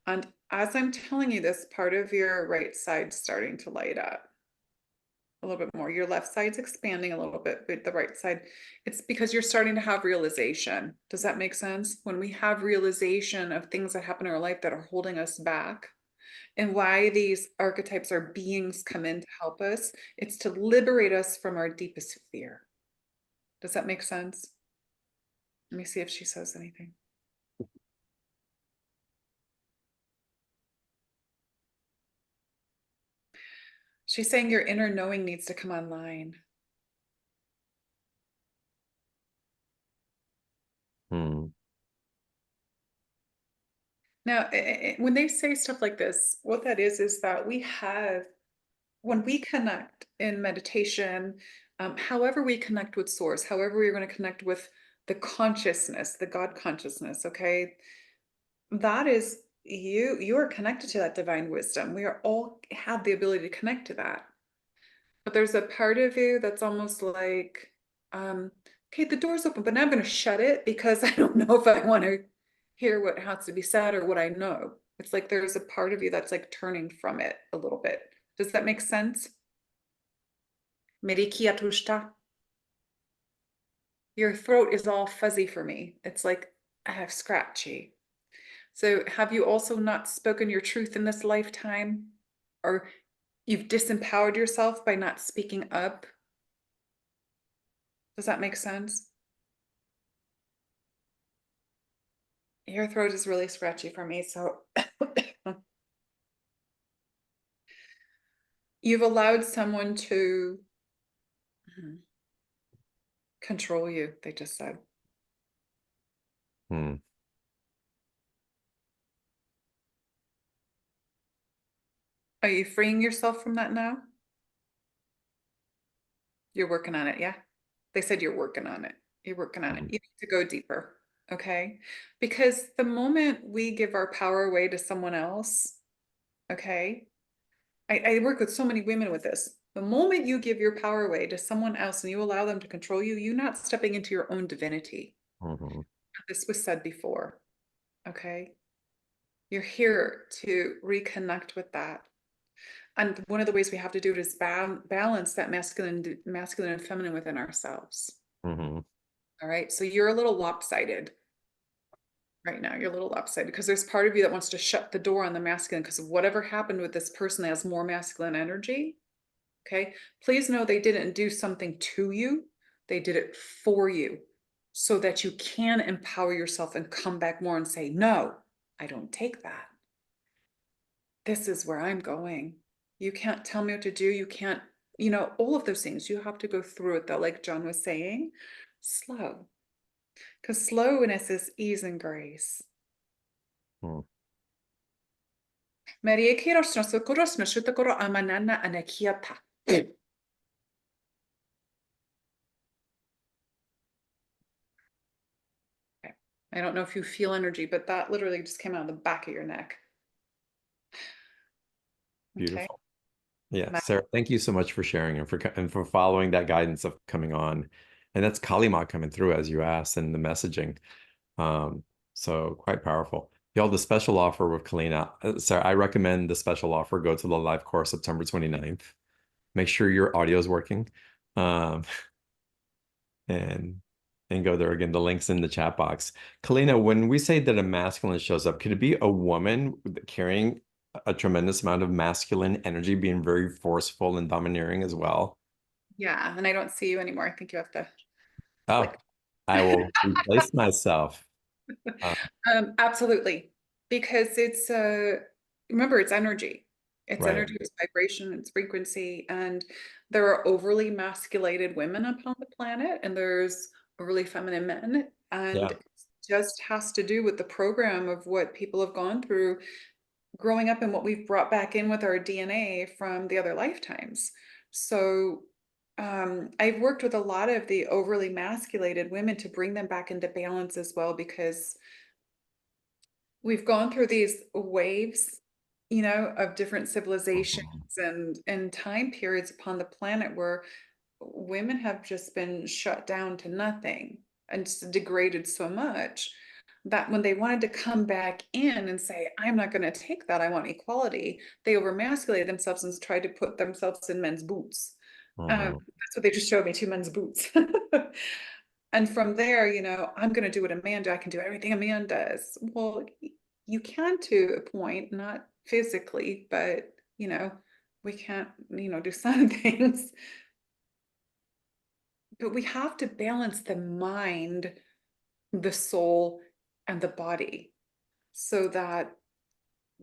And as I'm telling you this, part of your right side starting to light up a little bit more. Your left side's expanding a little bit, but the right side, it's because you're starting to have realization. Does that make sense? When we have realization of things that happen in our life that are holding us back, and why these archetypes or beings come in to help us, it's to liberate us from our deepest fear. Does that make sense? Let me see if she says anything. She's saying your inner knowing needs to come online. Mm. Now, when they say stuff like this, what that is that we have, when we connect in meditation, however we connect with source, however we're going to connect with the consciousness, the God consciousness, okay? That is you are connected to that divine wisdom. We are all have the ability to connect to that. But there's a part of you that's almost like, okay, the door's open, but now I'm going to shut it because I don't know if I want to hear what has to be said or what I know. It's like there's a part of you that's like turning from it a little bit. Does that make sense? Merikiatushta. Your throat is all fuzzy for me. It's like I have scratchy. So have you also not spoken your truth in this lifetime? Or you've disempowered yourself by not speaking up? Does that make sense? Your throat is really scratchy for me, so you've allowed someone to control you, they just said. Mm. Are you freeing yourself from that now? You're working on it, yeah? They said you're working on it. You're working on it. You need to go deeper, okay? Because the moment we give our power away to someone else, okay? I work with so many women with this. The moment you give your power away to someone else and you allow them to control you, you're not stepping into your own divinity. Mm-hmm. This was said before, okay? You're here to reconnect with that. And one of the ways we have to do it is balance that masculine and feminine within ourselves. Mm-hmm. All right. So you're a little lopsided right now. You're a little lopsided because there's part of you that wants to shut the door on the masculine because of whatever happened with this person that has more masculine energy. Okay. Please know they didn't do something to you. They did it for you so that you can empower yourself and come back more and say, no, I don't take that. This is where I'm going. You can't tell me what to do. You can't, all of those things. You have to go through it though, like John was saying, slow. Because slowness is ease and grace. Mm. Okay. I don't know if you feel energy, but that literally just came out of the back of your neck. Beautiful. Okay. Yeah, Sarah, thank you so much for sharing and for following that guidance of coming on. And that's Kalima coming through as you asked and the messaging. So quite powerful. Y'all, the special offer with Keleena. Sorry, I recommend the special offer. Go to the live course September 29th. Make sure your audio is working. Um, and go there again. The link's in the chat box. Keleena, when we say that a masculine shows up, could it be a woman carrying a tremendous amount of masculine energy, being very forceful and domineering as well? Yeah, and I don't see you anymore. I think you have to Oh, click. I will replace myself. Absolutely. Because it's remember, it's energy. It's Right. energy, it's vibration, it's frequency. And there are overly masculated women upon the planet, and there's overly feminine men. And Yeah. it just has to do with the program of what people have gone through growing up and what we've brought back in with our DNA from the other lifetimes. So I've worked with a lot of the overly masculated women to bring them back into balance as well, because we've gone through these waves, you know, of different civilizations and time periods upon the planet where women have just been shut down to nothing and just degraded so much that when they wanted to come back in and say, I'm not going to take that, I want equality, they overmasculated themselves and tried to put themselves in men's boots. That's what they just showed me, two men's boots. And from there, you know, I'm going to do what a man does. I can do everything a man does. Well, you can to a point, not physically, but, you know, we can't, you know, do some things. But we have to balance the mind, the soul, and the body so that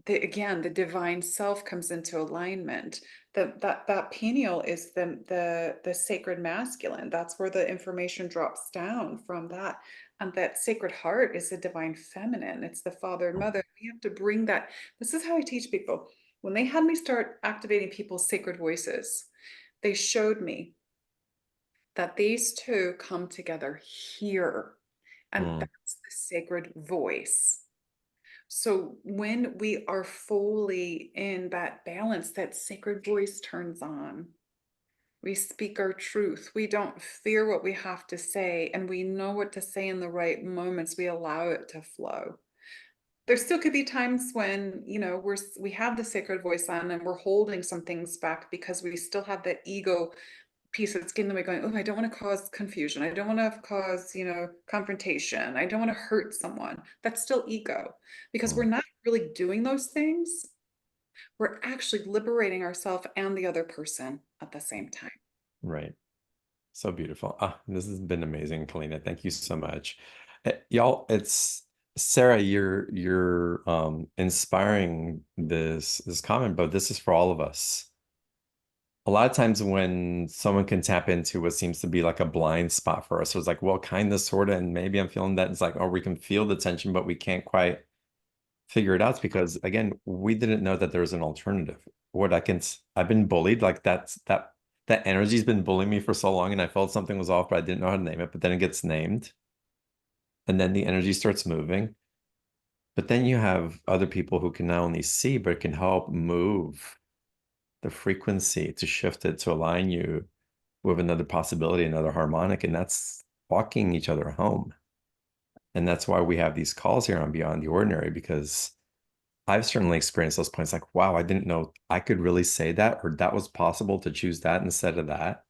again, the divine self comes into alignment. That pineal is the sacred masculine. That's where the information drops down from that. And that sacred heart is the divine feminine. It's the father and mother. We have to bring that. This is how I teach people. When they had me start activating people's sacred voices, they showed me that these two come together here. And that's the sacred voice. So when we are fully in that balance, that sacred voice turns on. We speak our truth. We don't fear what we have to say, and we know what to say in the right moments. We allow it to flow. There still could be times when, you know, we have the sacred voice on and we're holding some things back because we still have that ego piece that's getting in the way, going, oh, I don't want to cause confusion. I don't want to cause, you know, confrontation. I don't want to hurt someone. That's still ego, because we're not really doing those things. We're actually liberating ourselves and the other person at the same time. Right. So beautiful. Ah, this has been amazing, Keleena. Thank you so much. Y'all, it's Sarah, you're inspiring this comment, but this is for all of us. A lot of times when someone can tap into what seems to be like a blind spot for us, so it's like, well, kind of, sort of, and maybe I'm feeling that. It's like, oh, we can feel the tension, but we can't quite figure it out because, again, we didn't know that there's an alternative. I've been bullied, like that energy's been bullying me for so long, and I felt something was off, but I didn't know how to name it. But then it gets named, and then the energy starts moving. But then you have other people who can not only see, but can help move the frequency to shift it to align you with another possibility, another harmonic, and that's walking each other home. And that's why we have these calls here on Beyond the Ordinary, because I've certainly experienced those points like, wow, I didn't know I could really say that, or that was possible to choose that instead of that.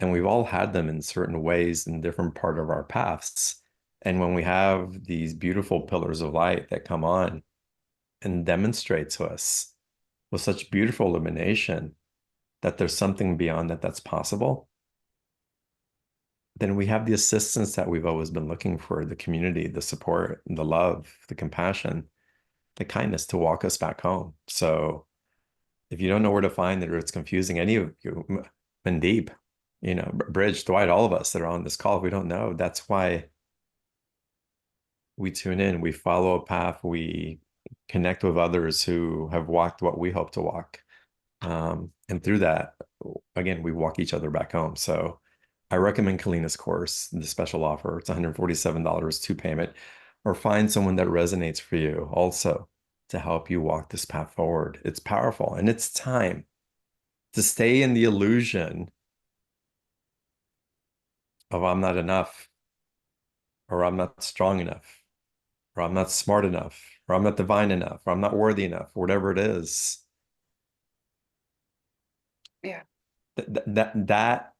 And we've all had them in certain ways in different part of our paths. And when we have these beautiful pillars of light that come on and demonstrate to us with such beautiful illumination that there's something beyond that that's possible, then we have the assistance that we've always been looking for, the community, the support, the love, the compassion, the kindness to walk us back home. So if you don't know where to find it, or it's confusing, any of you, Mandeep, you know, Bridge, Dwight, all of us that are on this call, if we don't know, that's why we tune in, we follow a path, we connect with others who have walked what we hope to walk. And through that, again, we walk each other back home. So I recommend Kaleena's course, the special offer. It's $147 to payment, or find someone that resonates for you also to help you walk this path forward. It's powerful, and it's time to stay in the illusion of I'm not enough, or I'm not strong enough, or I'm not smart enough, or I'm not divine enough, or I'm not worthy enough, whatever it is. Yeah. That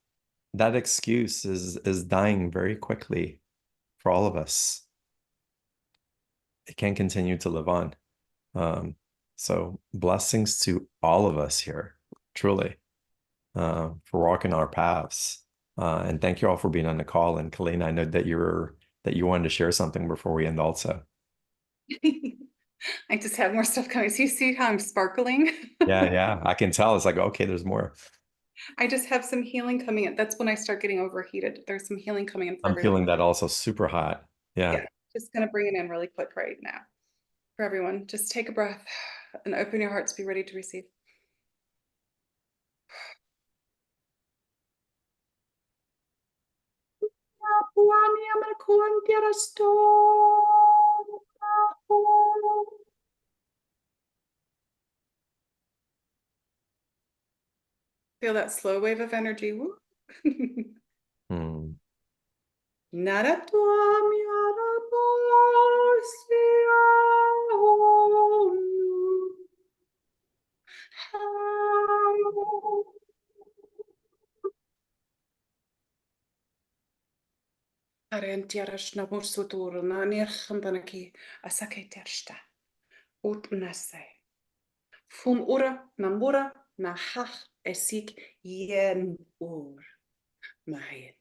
excuse is dying very quickly for all of us. It can't continue to live on. So blessings to all of us here, truly, for walking our paths. And thank you all for being on the call. And Keleena, I know that you wanted to share something before we end also. I just have more stuff coming. So you see how I'm sparkling? Yeah, I can tell. It's like, okay, there's more. I just have some healing coming in. That's when I start getting overheated. There's some healing coming in for I'm everyone. feeling that also super hot. Yeah. Just gonna bring it in really quick right now. For everyone, just take a breath and open your hearts, be ready to receive. Feel that slow wave of energy. Woo. Hmm. Arentiarashna musutur na nirchandanaki asake tersta. Utnase. Fum ura namura na hach esik yen ur. Mayen.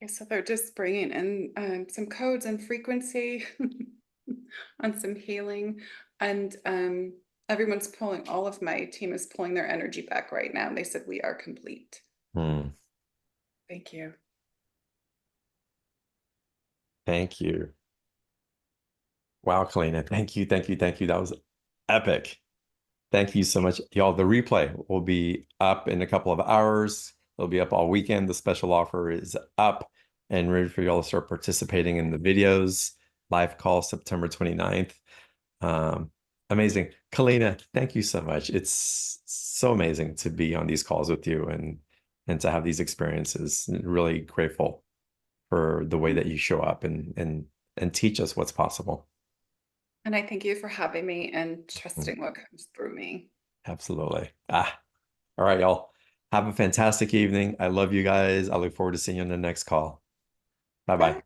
Okay, so they're just bringing in some codes and frequency on some healing, and everyone's pulling. All of my team is pulling their energy back right now. And they said we are complete. Hmm. Thank you. Thank you. Wow, Keleena. Thank you. That was epic. Thank you so much. Y'all, the replay will be up in a couple of hours. It'll be up all weekend. The special offer is up and ready for y'all to start participating in the videos. Live call September 29th. Amazing. Keleena, thank you so much. It's so amazing to be on these calls with you and to have these experiences. Really grateful for the way that you show up and teach us what's possible. And I thank you for having me and trusting what comes through me. Absolutely. All right, y'all. Have a fantastic evening. I love you guys. I look forward to seeing you on the next call. Bye-bye. Bye.